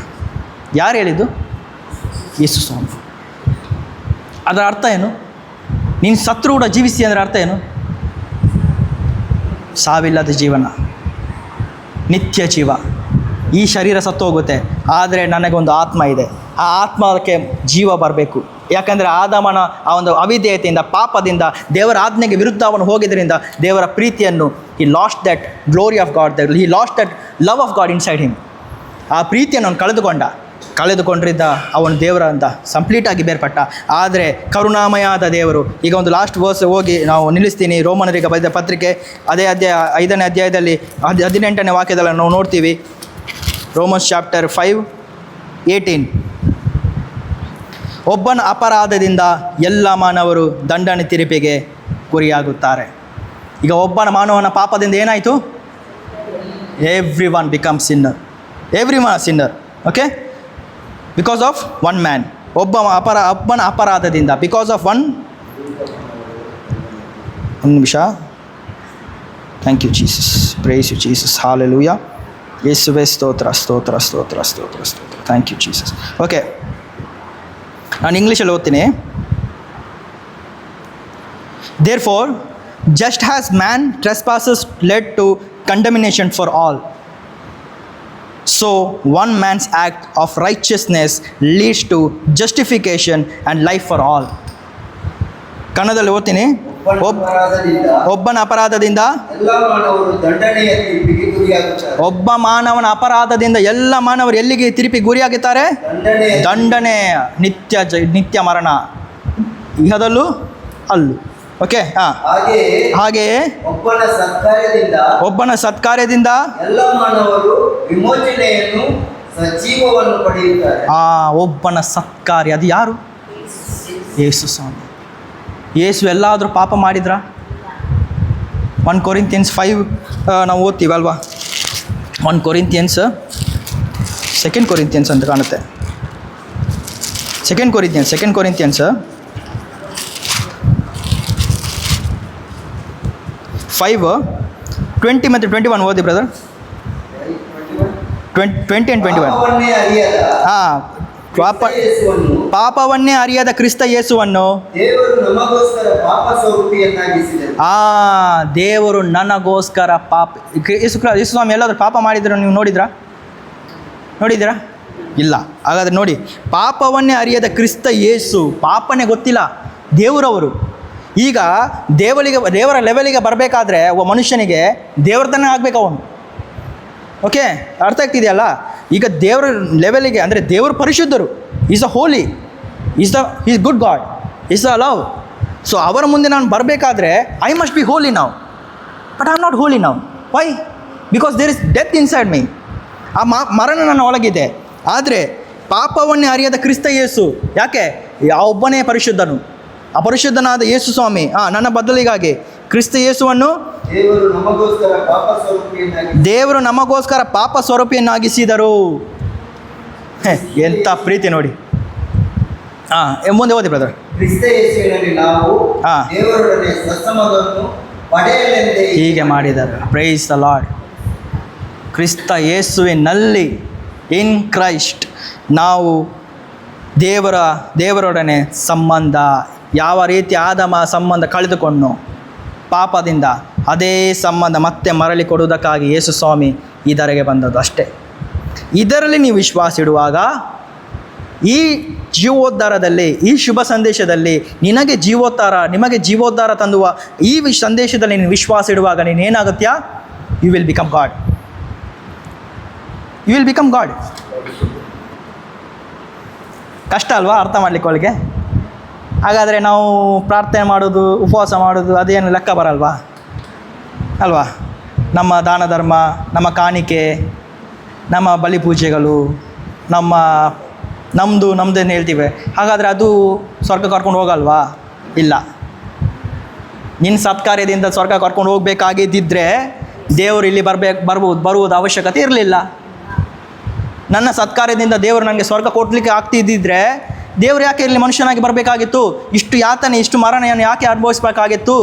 ಯಾರು ಹೇಳಿದ್ದು? ಯೇಸು ಸ್ವಾಮಿ. ಅದರ ಅರ್ಥ ಏನು? ನೀನು ಸತ್ರು ಕೂಡ ಜೀವಿಸ್ತೀಯ ಅಂದರೆ ಅರ್ಥ ಏನು? ಸಾವಿಲ್ಲದ ಜೀವನ, ನಿತ್ಯ ಜೀವ. ಈ ಶರೀರ ಸತ್ತು ಹೋಗುತ್ತೆ, ಆದರೆ ನನಗೊಂದು ಆತ್ಮ ಇದೆ. ಆ ಆತ್ಮಕ್ಕೆ ಜೀವ ಬರಬೇಕು. ಯಾಕಂದರೆ ಆದಾಮನ ಆ ಒಂದು ಅವಿಧೇಯತೆಯಿಂದ, ಪಾಪದಿಂದ, ದೇವರ ಆಜ್ಞೆಗೆ ವಿರುದ್ಧ ಅವನು ಹೋಗಿದ್ದರಿಂದ ದೇವರ ಪ್ರೀತಿಯನ್ನು he lost that glory of god, he lost that love of god inside him. ಆ ಪ್ರೀತಿಯನ್ನು ಅವನು ಕಳೆದುಕೊಂಡಿದ್ದ ಅವನು ದೇವರಂತ ಕಂಪ್ಲೀಟಾಗಿ ಬೇರ್ಪಟ್ಟ. ಆದರೆ ಕರುಣಾಮಯಾದ ದೇವರು. ಈಗ ಒಂದು ಲಾಸ್ಟ್ ವರ್ಸ್ ಹೋಗಿ ನಾವು ನಿಲ್ಲಿಸ್ತೀನಿ. ರೋಮನರಿಗೆ ಬರೆದ ಪತ್ರಿಕೆ ಅದೇ 5ನೇ ಅಧ್ಯಾಯದಲ್ಲಿ 18ನೇ ವಾಕ್ಯದಲ್ಲಿ ನಾವು ನೋಡ್ತೀವಿ. Romans chapter 5:18. ಒಬ್ಬನ ಅಪರಾಧದಿಂದ ಎಲ್ಲ ಮಾನವರು ದಂಡನೆ ತೀರ್ಪಿಗೆ ಗುರಿಯಾಗುತ್ತಾರೆ. ಈಗ ಒಬ್ಬನ ಮಾನವನ ಪಾಪದಿಂದ ಏನಾಯಿತು? Every one become sinner, every one sinner. Okay, because of one man. ಒಬ್ಬನ ಅಪರಾಧದಿಂದ, ಬಿಕಾಸ್ ಆಫ್ ಒಂದು ನಿಮಿಷ. Thank you Jesus, praise you Jesus, hallelujah. ಯೇಸುವೇ ಸ್ತೋತ್ರ, ಸ್ತೋತ್ರ, ಸ್ತೋತ್ರ, ಸ್ತೋತ್ರ, ಸ್ತೋತ್ರ. Thank you Jesus. ಓಕೆ, ನಾನು ಇಂಗ್ಲೀಷಲ್ಲಿ ಓದ್ತೀನಿ. Therefore just as man trespasses led to condemnation for all, so one man's act of righteousness leads to justification and life for all. ಕನ್ನಡದಲ್ಲಿ ಓದ್ತೀನಿ. ಒಬ್ಬನ ಅಪರಾಧದಿಂದ ಒಬ್ಬ ಮಾನವನ ಅಪರಾಧದಿಂದ ಎಲ್ಲ ಮಾನವರು ಎಲ್ಲಿಗೆ ತೀರ್ಪಿಗೆ ಗುರಿಯಾಗುತ್ತಾರೆ? ದಂಡನೆ, ನಿತ್ಯ ಮರಣ, ಇಹದಲ್ಲೂ ಅಲ್ಲೂ. ಓಕೆ, ಹಾಗೆಯೇ ಒಬ್ಬನ ಸತ್ಕಾರ್ಯದಿಂದ ಎಲ್ಲ ಮಾನವರು ವಿಮೋಚನೆಯನ್ನು, ಸಜೀವವನ್ನು ಪಡೆಯುತ್ತಾರೆ. ಒಬ್ಬನ ಸತ್ಕಾರ್ಯ, ಅದು ಯಾರು? ಯೇಸು ಸ್ವಾಮಿ. ಯೇಸು ಎಲ್ಲಾದರೂ ಪಾಪ ಮಾಡಿದ್ರ? 1 Corinthians 5 ನಾವು ಓದ್ತೀವಲ್ವಾ? 1 Corinthians 2 Corinthians ಅಂತ ಕಾಣುತ್ತೆ. 2 Corinthians 5:20 ಮತ್ತು 21 ಓದಿ ಬ್ರದರ್. 20 and 21. ಯೇಸುವನ್ನು ಪಾಪವನ್ನೇ ಅರಿಯದ ಕ್ರಿಸ್ತ ಯೇಸುವನ್ನು ದೇವರು ನಮಗೋಸ್ಕರ ಪಾಪ ಸ್ವರೂಪಿಯನ್ನಾಗಿಸಿದರು. ದೇವರು ನನಗೋಸ್ಕರ ಪಾಪ ಯೇಸು ಸ್ವಾಮಿ ಎಲ್ಲಾದರೂ ಪಾಪ ಮಾಡಿದ್ರು ನೀವು ನೋಡಿದ್ದೀರಾ? ಇಲ್ಲ. ಹಾಗಾದ್ರೆ ನೋಡಿ, ಪಾಪವನ್ನೇ ಅರಿಯದ ಕ್ರಿಸ್ತ ಯೇಸು, ಪಾಪನೇ ಗೊತ್ತಿಲ್ಲ ದೇವರವರು. ಈಗ ದೇವರ ಲೆವೆಲಿಗೆ ಬರಬೇಕಾದ್ರೆ ಒಬ್ಬ ಮನುಷ್ಯನಿಗೆ ದೇವರ ತನಕ ಆಗಬೇಕು ಅವನು. ಓಕೆ, ಅರ್ಥ ಆಗ್ತಿದೆಯಲ್ಲ? ಈಗ ದೇವರ ಲೆವೆಲಿಗೆ ಅಂದರೆ ದೇವರು ಪರಿಶುದ್ಧರು, is a holy, is good God, is a love. So ಅವರ ಮುಂದೆ ನಾನು ಬರಬೇಕಾದ್ರೆ ಐ ಮಸ್ಟ್ ಬಿ ಹೋಲಿ ನಾವು. But I am not holy ನಾವು. Why? Because there is death inside me. ಆ ಮರಣ ನನ್ನ ಒಳಗಿದೆ. ಆದರೆ ಪಾಪವನ್ನೇ ಅರಿಯದ ಕ್ರಿಸ್ತ ಯೇಸು, ಯಾಕೆ? ಒಬ್ಬನೇ ಪರಿಶುದ್ಧನು, ಅಪರಿಶುದ್ಧನಾದ ಯೇಸು ಸ್ವಾಮಿ ನನ್ನ ಬದಲಿಗಾಗಿ ಕ್ರಿಸ್ತ ಯೇಸುವನ್ನು ದೇವರು ನಮಗೋಸ್ಕರ ಪಾಪ ಸ್ವರೂಪಿಯನ್ನಾಗಿಸಿದರು. ಎಂಥ ಪ್ರೀತಿ ನೋಡಿ. ಮುಂದೆ ಓದಿ ಬ್ರದರ್. ಕ್ರಿಸ್ತ ಯೇಸುವಿನಲ್ಲಿ ನಾವು ದೇವರೊಡನೆ ಸತ್ಸಂಬಂಧವನ್ನು ಪಡೆಯಲೆಂದೇ ಹೀಗೆ ಮಾಡಿದರು. Praise the lord. ಕ್ರಿಸ್ತ ಯೇಸುವಿನಲ್ಲಿ, ಇನ್ ಕ್ರೈಸ್ಟ್, ನಾವು ದೇವರೊಡನೆ ಸಂಬಂಧ, ಯಾವ ರೀತಿ ಆದಮ ಸಂಬಂಧ ಕಳೆದುಕೊಂಡು ಪಾಪದಿಂದ ಅದೇ ಸಂಬಂಧ ಮತ್ತೆ ಮರಳಿ ಕೊಡುವುದಕ್ಕಾಗಿ ಯೇಸು ಸ್ವಾಮಿ ಇದರಿಗೆ ಬಂದದ್ದು ಅಷ್ಟೇ. ಇದರಲ್ಲಿ ನೀವು ವಿಶ್ವಾಸ ಇಡುವಾಗ, ಈ ಜೀವೋದ್ಧಾರದಲ್ಲಿ, ಈ ಶುಭ ಸಂದೇಶದಲ್ಲಿ ನಿಮಗೆ ಜೀವೋದ್ಧಾರ ತಂದುವ ಈ ಸಂದೇಶದಲ್ಲಿ ನೀನು ವಿಶ್ವಾಸ ಇಡುವಾಗ ನೀನು ಏನಾಗುತ್ತೀಯಾ? You will become God. You will become God. ಕಷ್ಟ ಅಲ್ವಾ ಅರ್ಥ ಮಾಡಲಿಕ್ಕೆ ಅವಳಿಗೆ? ಹಾಗಾದರೆ ನಾವು ಪ್ರಾರ್ಥನೆ ಮಾಡೋದು, ಉಪವಾಸ ಮಾಡೋದು ಅದೇನು ಲೆಕ್ಕ ಬರಲ್ವಾ ಅಲ್ವಾ? ನಮ್ಮ ದಾನ ಧರ್ಮ, ನಮ್ಮ ಕಾಣಿಕೆ, ನಮ್ಮ ಬಲಿ ಪೂಜೆಗಳು, ನಮ್ಮದೇನು ಹೇಳ್ತೀವಿ, ಹಾಗಾದರೆ ಅದು ಸ್ವರ್ಗ ಕರ್ಕೊಂಡು ಹೋಗಲ್ವಾ? ಇಲ್ಲ. ನಿನ್ನ ಸತ್ಕಾರ್ಯದಿಂದ ಸ್ವರ್ಗ ಕರ್ಕೊಂಡು ಹೋಗಬೇಕಾಗಿದ್ದಿದ್ರೆ ದೇವರು ಇಲ್ಲಿ ಬರುವುದು ಅವಶ್ಯಕತೆ ಇರಲಿಲ್ಲ. ನನ್ನ ಸತ್ಕಾರ್ಯದಿಂದ ದೇವರು ನನಗೆ ಸ್ವರ್ಗ ಕೊಡಲಿಕ್ಕೆ ಆಗ್ತಿದ್ದಿದ್ರೆ ದೇವರು ಯಾಕೆ ಇಲ್ಲಿ ಮನುಷ್ಯನಾಗಿ ಬರಬೇಕಾಗಿತ್ತು? ಇಷ್ಟು ಯಾತನೆ, ಇಷ್ಟು ಮರಣವನ್ನು ಯಾಕೆ ಅನುಭವಿಸಬೇಕಾಗಿತ್ತು?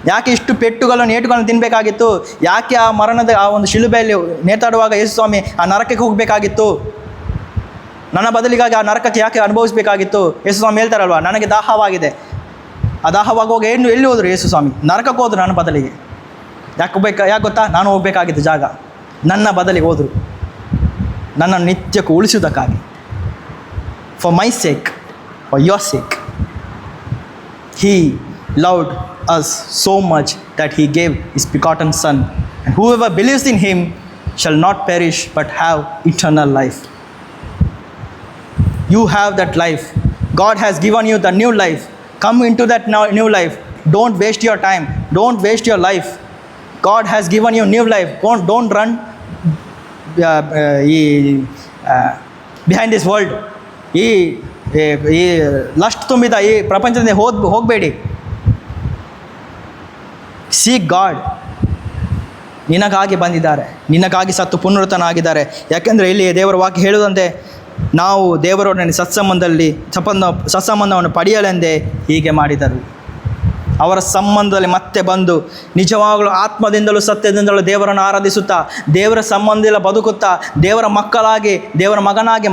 ಯಾಕೆ ಇಷ್ಟು ಪೆಟ್ಟುಗಳನ್ನು, ಏಟುಗಳನ್ನು ತಿನ್ನಬೇಕಾಗಿತ್ತು? ಯಾಕೆ ಆ ಮರಣದ ಆ ಒಂದು ಶಿಲುಬೆಯಲ್ಲಿ ನೇತಾಡುವಾಗ ಯೇಸು ಸ್ವಾಮಿ ಆ ನರಕಕ್ಕೆ ಹೋಗಬೇಕಾಗಿತ್ತು? ನನ್ನ ಬದಲಿಗಾಗಿ ಆ ನರಕಕ್ಕೆ ಯಾಕೆ ಅನುಭವಿಸಬೇಕಾಗಿತ್ತು? ಯೇಸು ಸ್ವಾಮಿ ಹೇಳ್ತಾರಲ್ವ, ನನಗೆ ದಾಹವಾಗಿದೆ. ಆ ದಾಹವಾಗುವಾಗ ಎಲ್ಲಿ ಹೋದರು ಯೇಸು ಸ್ವಾಮಿ? ನರಕಕ್ಕೆ ಹೋದರು ನನ್ನ ಬದಲಿಗೆ. ಯಾಕೆ ಗೊತ್ತಾ? ನಾನು ಹೋಗಬೇಕಾಗಿತ್ತು ಜಾಗ, ನನ್ನ ಬದಲಿಗೆ ಹೋದರು, ನನ್ನನ್ನು ನಿತ್ಯಕ್ಕೂ ಉಳಿಸುವುದಕ್ಕಾಗಿ. For my sake, for your sake, He loved us so much that He gave His begotten Son, and whoever believes in Him shall not perish but have eternal life. You have that life. God has given you the new life. Come into that new life. Don't waste your time. Don't waste your life. God has given you new life. Don't run behind this world. ಈ lust ತುಂಬಿದ ಈ ಪ್ರಪಂಚದಿಂದ ಹೋಗಬೇಡಿ. Seek god. ನಿನಗಾಗಿ ಬಂದಿದ್ದಾರೆ, ನಿನಗಾಗಿ ಸತ್ತು ಪುನರುತ್ಥಾನರಾಗಿದ್ದಾರೆ. ಯಾಕೆಂದರೆ ಇಲ್ಲಿ ದೇವರ ವಾಕ್ಯ ಹೇಳುವುದಂತೆ, ನಾವು ದೇವರೊಡನೆ ಸತ್ಸಂಬಂಧವನ್ನು ಪಡೆಯಲೆಂದೇ ಹೀಗೆ ಮಾಡಿದರು. ಅವರ ಸಂಬಂಧದಲ್ಲಿ ಮತ್ತೆ ಬಂದು ನಿಜವಾಗಲೂ ಆತ್ಮದಿಂದಲೂ ಸತ್ಯದಿಂದಲೂ ದೇವರನ್ನು ಆರಾಧಿಸುತ್ತಾ, ದೇವರ ಸಂಬಂಧದಲ್ಲಿ ಬದುಕುತ್ತಾ, ದೇವರ ಮಕ್ಕಳಾಗಿ, ದೇವರ ಮಗಳಾಗಿ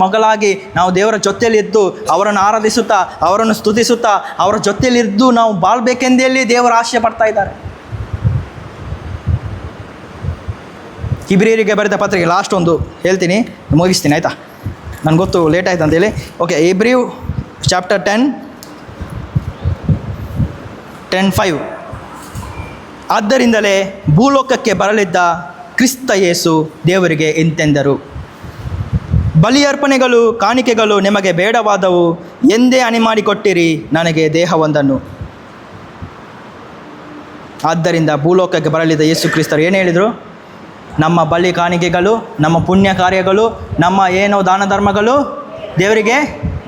ನಾವು ದೇವರ ಜೊತೆಯಲ್ಲಿದ್ದು ಅವರನ್ನು ಆರಾಧಿಸುತ್ತಾ, ಅವರನ್ನು ಸ್ತುತಿಸುತ್ತಾ, ಅವರ ಜೊತೆಯಲ್ಲಿದ್ದು ನಾವು ಬಾಳ್ಬೇಕೆಂದೇಳಿ ದೇವರ ಆಶೆ ಪಡ್ತಾ ಇದ್ದಾರೆ. ಇಬ್ರಿಯರಿಗೆ ಬರೆದ ಪತ್ರಿಕೆ ಲಾಸ್ಟ್ ಒಂದು ಹೇಳ್ತೀನಿ, ಮುಗಿಸ್ತೀನಿ ಆಯಿತಾ? ನನಗೆ ಗೊತ್ತು ಲೇಟ್ ಆಯ್ತು ಅಂತೇಳಿ. ಓಕೆ, ಇಬ್ರಿಯು ಚಾಪ್ಟರ್ 10:5. ಆದ್ದರಿಂದಲೇ ಭೂಲೋಕಕ್ಕೆ ಬರಲಿದ್ದ ಕ್ರಿಸ್ತ ಯೇಸು ದೇವರಿಗೆ ಇಂತೆಂದರು, ಬಲಿಯರ್ಪಣೆಗಳು ಕಾಣಿಕೆಗಳು ನಿಮಗೆ ಬೇಡವಾದವು ಎಂದೇ ಅಣಿಮಾಡಿಕೊಟ್ಟಿರಿ ನನಗೆ ದೇಹವೊಂದನ್ನು. ಆದ್ದರಿಂದ ಭೂಲೋಕಕ್ಕೆ ಬರಲಿದ್ದ ಯೇಸು ಕ್ರಿಸ್ತರು ಏನು ಹೇಳಿದರು? ನಮ್ಮ ಬಲಿ ಕಾಣಿಕೆಗಳು, ನಮ್ಮ ಪುಣ್ಯ ಕಾರ್ಯಗಳು, ನಮ್ಮ ಏನೋ ದಾನ ಧರ್ಮಗಳು ದೇವರಿಗೆ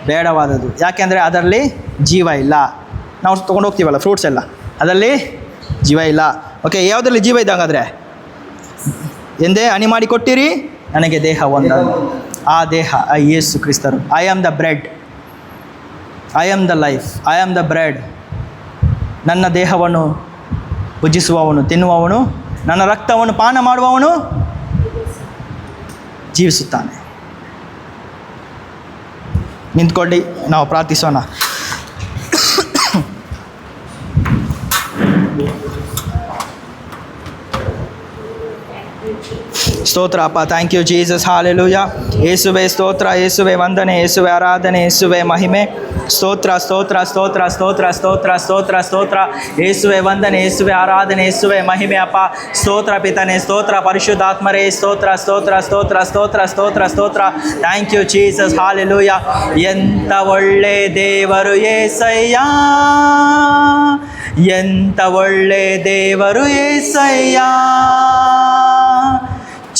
ಬೇಡವಾದದ್ದು. ಯಾಕೆಂದರೆ ಅದರಲ್ಲಿ ಜೀವ ಇಲ್ಲ. ನಾವು ತೊಗೊಂಡು ಹೋಗ್ತೀವಲ್ಲ ಫ್ರೂಟ್ಸ್ ಎಲ್ಲ, ಅದರಲ್ಲಿ ಜೀವ ಇಲ್ಲ. ಓಕೆ, ಯಾವುದರಲ್ಲಿ ಜೀವ ಇದೆ ಹಾಗಾದರೆ? ಎಂದೇ ಅಣಿ ಮಾಡಿ ಕೊಟ್ಟಿರಿ ನನಗೆ ದೇಹ ಒಂದನ್ನು. ಆ ದೇಹ ಯೇಸು ಕ್ರಿಸ್ತರು. I am the bread, I am the life, I am the bread. ನನ್ನ ದೇಹವನ್ನು ಭುಜಿಸುವವನು, ತಿನ್ನುವವನು, ನನ್ನ ರಕ್ತವನ್ನು ಪಾನ ಮಾಡುವವನು ಜೀವಿಸುತ್ತಾನೆ. ನಿಂತ್ಕೊಳ್ಳಿ, ನಾವು ಪ್ರಾರ್ಥಿಸೋಣ. ಸ್ತೋತ್ರ ಅಪ್ಪ. Thank you Jesus. ಹಾಲೆಲೂಯ. ಯೇಸುವೆ ಸ್ತೋತ್ರ, ಯೇಸುವೆ ವಂದನೆ, ಯೇಸುವೆ ಆರಾಧನೆ, ಯೇಸುವೆ ಮಹಿಮೆ. ಸ್ತೋತ್ರ ಸ್ತೋತ್ರ ಸ್ತೋತ್ರ ಸ್ತೋತ್ರ ಸ್ತೋತ್ರ ಸ್ತೋತ್ರ ಸ್ತೋತ್ರ. ಯೇಸುವೆ ವಂದನೆ, ಯೇಸುವೆ ಆರಾಧನೆ, ಯೇಸುವೆ ಮಹಿಮೆ ಅಪ್ಪ. ಸ್ತೋತ್ರ ಪಿತನೆ, ಸ್ತೋತ್ರ ಪರಿಶುದ್ಧಾತ್ಮರೇ, ಸ್ತೋತ್ರ ಸ್ತೋತ್ರ ಸ್ತೋತ್ರ ಸ್ತೋತ್ರ ಸ್ತೋತ್ರ ಸ್ತೋತ್ರ. Thank you Jesus. ಹಾಲೆಲೂಯ. ಎಂಥ ಒಳ್ಳೆ ದೇವರು యేసయ్య, ಎಂಥ ಒಳ್ಳೆ ದೇವರು యేసయ్య.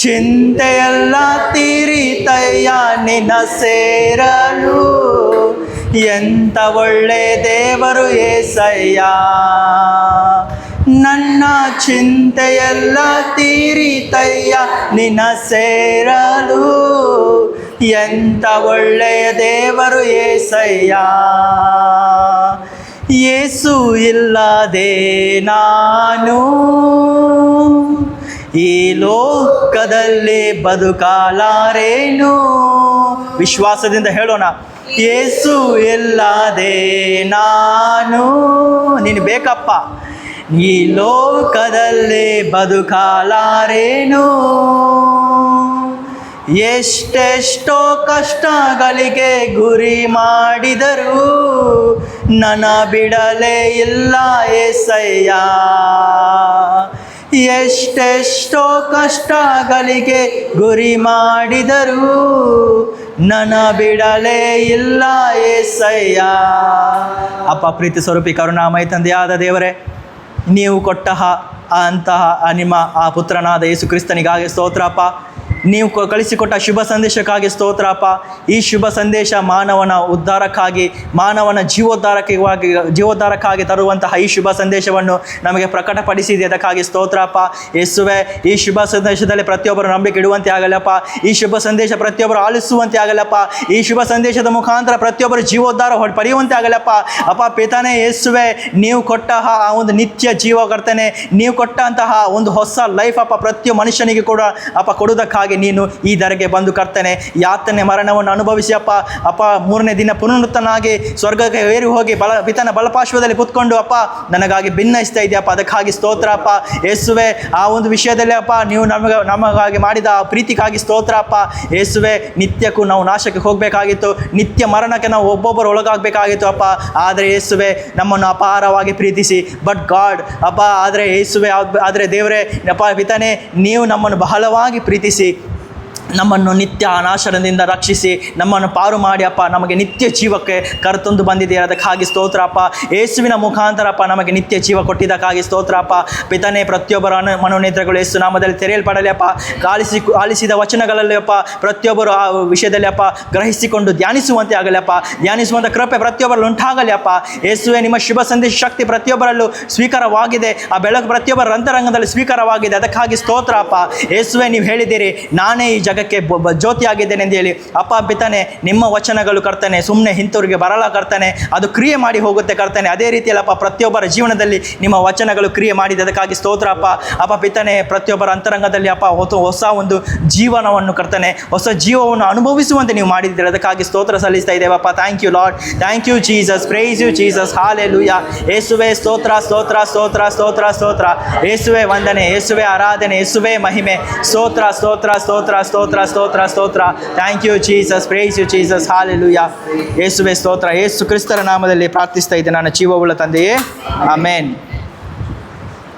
ಚಿಂತೆಯೆಲ್ಲ ತೀರಿತಯ್ಯ ನಿನ್ನ ಸೇರಲು. ಎಂಥ ಒಳ್ಳೆ ದೇವರು యేసయ్య. ನನ್ನ ಚಿಂತೆಯೆಲ್ಲ ತೀರಿತಯ್ಯ ನಿನ್ನ ಸೇರಲು. ಎಂಥ ಒಳ್ಳೆಯ ದೇವರು యేసయ్య. ಯೇಸು ಇಲ್ಲದೆ ನಾನು ಈ ಲೋಕದಲ್ಲಿ ಬದುಕಲಾರೇನು. ವಿಶ್ವಾಸದಿಂದ ಹೇಳೋಣ. ಯೇಸು ಇಲ್ಲದೆ ನಾನು, ನೀನು ಬೇಕಪ್ಪ, ಈ ಲೋಕದಲ್ಲಿ ಬದುಕಲಾರೇನು. ಎಷ್ಟೆಷ್ಟೋ ಕಷ್ಟಗಳಿಗೆ ಗುರಿ ಮಾಡಿದರು ನನ್ನ ಬಿಡಲೇ ಇಲ್ಲ యేసయ్య. ಎಷ್ಟೆಷ್ಟೋ ಕಷ್ಟಗಳಿಗೆ ಗುರಿ ಮಾಡಿದರು ನನ್ನ ಬಿಡಲೇ ಇಲ್ಲ యేసయ్య. ಅಪ್ಪ ಪ್ರೀತಿ ಸ್ವರೂಪಿ ಕರುಣಾಮಯ ತಂದೆಯಾದ ದೇವರೇ, ನೀವು ಕೊಟ್ಟ ಅಂತಹ ನಿಮ್ಮ ಆ ಪುತ್ರನಾದ ಯೇಸು ಕ್ರಿಸ್ತನಿಗಾಗಿ ಸ್ತೋತ್ರಪ್ಪ. ನೀವು ಕಳಿಸಿಕೊಟ್ಟ ಶುಭ ಸಂದೇಶಕ್ಕಾಗಿ ಸ್ತೋತ್ರಪ್ಪ. ಈ ಶುಭ ಸಂದೇಶ ಮಾನವನ ಉದ್ಧಾರಕ್ಕಾಗಿ, ಮಾನವನ ಜೀವೋದ್ಧಾರಕ್ಕಾಗಿ ತರುವಂತಹ ಈ ಶುಭ ಸಂದೇಶವನ್ನು ನಮಗೆ ಪ್ರಕಟಪಡಿಸಿದೆ. ಅದಕ್ಕಾಗಿ ಸ್ತೋತ್ರಪ್ಪ. ಯೇಸುವೆ, ಈ ಶುಭ ಸಂದೇಶದಲ್ಲಿ ಪ್ರತಿಯೊಬ್ಬರು ನಂಬಿಕೆ ಇಡುವಂತೆ ಆಗಲ್ಲಪ್ಪ. ಈ ಶುಭ ಸಂದೇಶ ಪ್ರತಿಯೊಬ್ಬರು ಆಲಿಸುವಂತೆ ಆಗಲ್ಲಪ್ಪ. ಈ ಶುಭ ಸಂದೇಶದ ಮುಖಾಂತರ ಪ್ರತಿಯೊಬ್ಬರು ಜೀವೋದ್ಧಾರ ಪಡೆಯುವಂತೆ ಆಗಲ್ಲಪ್ಪ. ಅಪ್ಪ ಪಿತಾನೇ ಯೇಸುವೆ, ನೀವು ಕೊಟ್ಟ ಆ ಒಂದು ನಿತ್ಯ ಜೀವ ಕರ್ತನೆ, ನೀವು ಕೊಟ್ಟಂತಹ ಒಂದು ಹೊಸ ಲೈಫ್ ಅಪ್ಪ ಪ್ರತಿಯೊಬ್ಬ ಮನುಷ್ಯನಿಗೆ ಕೂಡ ಅಪ್ಪ ಕೊಡುವುದಕ್ಕಾಗಿ ನೀನು ಈ ಧರೆಗೆ ಬಂದು ಕರ್ತನೆ, ಯಾತನೆ ಮರಣವನ್ನು ಅನುಭವಿಸಿ ಅಪ್ಪ ಅಪ್ಪ 3ನೇ ದಿನ ಪುನರುತ್ಥಾನಾಗಿ ಸ್ವರ್ಗಕ್ಕೆ ಏರಿ ಹೋಗಿ ಪಿತನ ಬಲಪಾರ್ಶ್ವದಲ್ಲಿ ಕೂತ್ಕೊಂಡು ಅಪ್ಪ ನನಗಾಗಿ ಭಿನ್ನಯಿಸ್ತಾ ಇದೆಯಪ್ಪ. ಅದಕ್ಕಾಗಿ ಸ್ತೋತ್ರ ಅಪ್ಪ. ಯೇಸುವೆ, ಆ ಒಂದು ವಿಷಯದಲ್ಲಿ ಅಪ್ಪ ನೀವು ನಮಗಾಗಿ ಮಾಡಿದ ಆ ಪ್ರೀತಿಗಾಗಿ ಸ್ತೋತ್ರ ಅಪ್ಪ. ಯೇಸುವೆ, ನಿತ್ಯಕ್ಕೂ ನಾವು ನಾಶಕ್ಕೆ ಹೋಗಬೇಕಾಗಿತ್ತು, ನಿತ್ಯ ಮರಣಕ್ಕೆ ನಾವು ಒಬ್ಬೊಬ್ಬರು ಒಳಗಾಗಬೇಕಾಗಿತ್ತು ಅಪ್ಪ. ಆದರೆ ಯೇಸುವೆ ನಮ್ಮನ್ನು ಅಪಾರವಾಗಿ ಪ್ರೀತಿಸಿ, ಬಟ್ ಗಾಡ್ ಅಪ್ಪ, ಆದರೆ ಯೇಸುವೆ, ಆದರೆ ದೇವರೇ ಅಪ್ಪ ಪಿತಾನೆ, ನೀವು ನಮ್ಮನ್ನು ಬಹಳವಾಗಿ ಪ್ರೀತಿಸಿ ನಮ್ಮನ್ನು ನಿತ್ಯ ಅನಾಶನದಿಂದ ರಕ್ಷಿಸಿ ನಮ್ಮನ್ನು ಪಾರು ಮಾಡಿ ಅಪ್ಪ ನಮಗೆ ನಿತ್ಯ ಜೀವಕ್ಕೆ ಕರೆತಂದು ಬಂದಿದ್ದೀರ. ಅದಕ್ಕಾಗಿ ಸ್ತೋತ್ರ ಅಪ್ಪ. ಯೇಸುವಿನ ಮುಖಾಂತರ ಅಪ್ಪ ನಮಗೆ ನಿತ್ಯ ಜೀವ ಕೊಟ್ಟಿದ್ದಕ್ಕಾಗಿ ಸ್ತೋತ್ರ ಅಪ್ಪ. ಪಿತನೆ, ಪ್ರತಿಯೊಬ್ಬರ ಮನೋನೇತ್ರಗಳು ಯೇಸು ನಾಮದಲ್ಲಿ ತೆರೆಯಲ್ಪಡಲಿ ಅಪ್ಪ. ಆಲಿಸಿದ ವಚನಗಳಲ್ಲಿ ಅಪ್ಪ ಪ್ರತಿಯೊಬ್ಬರು ಆ ವಿಷಯದಲ್ಲಿ ಅಪ್ಪ ಗ್ರಹಿಸಿಕೊಂಡು ಧ್ಯಾನಿಸುವಂತೆ ಆಗಲಿ ಅಪ್ಪ. ಧ್ಯಾನಿಸುವಂಥ ಕೃಪೆ ಪ್ರತಿಯೊಬ್ಬರಲ್ಲಿ ಉಂಟಾಗಲಿ ಅಪ್ಪ. ಯೇಸುವೆ, ನಿಮ್ಮ ಶುಭ ಸಂದೇಶ ಶಕ್ತಿ ಪ್ರತಿಯೊಬ್ಬರಲ್ಲೂ ಸ್ವೀಕಾರವಾಗಿದೆ. ಆ ಬೆಳಕು ಪ್ರತಿಯೊಬ್ಬರ ಅಂತರಂಗದಲ್ಲಿ ಸ್ವೀಕಾರವಾಗಿದೆ. ಅದಕ್ಕಾಗಿ ಸ್ತೋತ್ರ ಅಪ್ಪ. ಯೇಸುವೆ, ನೀವು ಹೇಳಿದ್ದೀರಿ, ನಾನೇ ಈ ಜಗಕ್ಕೆ ಜ್ಯೋತಿಯಾಗಿದ್ದೇನೆ ಎಂದು ಹೇಳಿ ಅಪ್ಪ ಪಿತಾನೆ, ನಿಮ್ಮ ವಚನಗಳು ಕರ್ತನೆ ಸುಮ್ಮನೆ ಹಿಂತೂರಿಗೆ ಬರಲ್ಲ ಕರ್ತನೆ, ಅದು ಕ್ರಿಯೆ ಮಾಡಿ ಹೋಗುತ್ತೆ ಕರ್ತನೆ. ಅದೇ ರೀತಿಯಲ್ಲಪ್ಪ ಪ್ರತಿಯೊಬ್ಬರ ಜೀವನದಲ್ಲಿ ನಿಮ್ಮ ವಚನಗಳು ಕ್ರಿಯೆ ಮಾಡಿದೆ. ಅದಕ್ಕಾಗಿ ಸ್ತೋತ್ರ ಅಪ್ಪ. ಅಪ್ಪ ಪಿತಾನೆ, ಪ್ರತಿಯೊಬ್ಬರ ಅಂತರಂಗದಲ್ಲಿ ಅಪ್ಪ ಹೊಸ ಒಂದು ಜೀವನವನ್ನು ಕರ್ತನೆ, ಹೊಸ ಜೀವವನ್ನು ಅನುಭವಿಸುವಂತೆ ನೀವು ಮಾಡಿದ್ದೀರಿ. ಅದಕ್ಕಾಗಿ ಸ್ತೋತ್ರ ಸಲ್ಲಿಸ್ತಾ ಇದ್ದೇವಪ್ಪ. Thank you Lord, thank you Jesus, praise you Jesus, hallelujah. ಯೇಸುವೆ ಸ್ತೋತ್ರ ಸ್ತೋತ್ರ ಸ್ತೋತ್ರ ಸ್ತೋತ್ರ ಸ್ತೋತ್ರ. ಯೇಸುವೆ ವಂದನೆ, ಯೇಸುವೆ ಆರಾಧನೆ, ಯೇಸುವೆ ಮಹಿಮೆ. ಸ್ತೋತ್ರ ಸ್ತೋತ್ರ ಸ್ತೋತ್ರ ಸ್ತೋತ್ರ ಸ್ತೋತ್ರ ಸ್ತೋತ್ರ. Thank you Jesus, praise you Jesus, hallelujah. ಯೇಸುವೆ ಸ್ತೋತ್ರ. ಯೇಸು ಕ್ರಿಸ್ತರ ನಾಮದಲ್ಲಿ ಪ್ರಾರ್ಥಿಸ್ತಾ ಇದ್ದೆ ನನ್ನ ಜೀವವುಳ್ಳ ತಂದೆಯೇ, ಆಮೇನ್.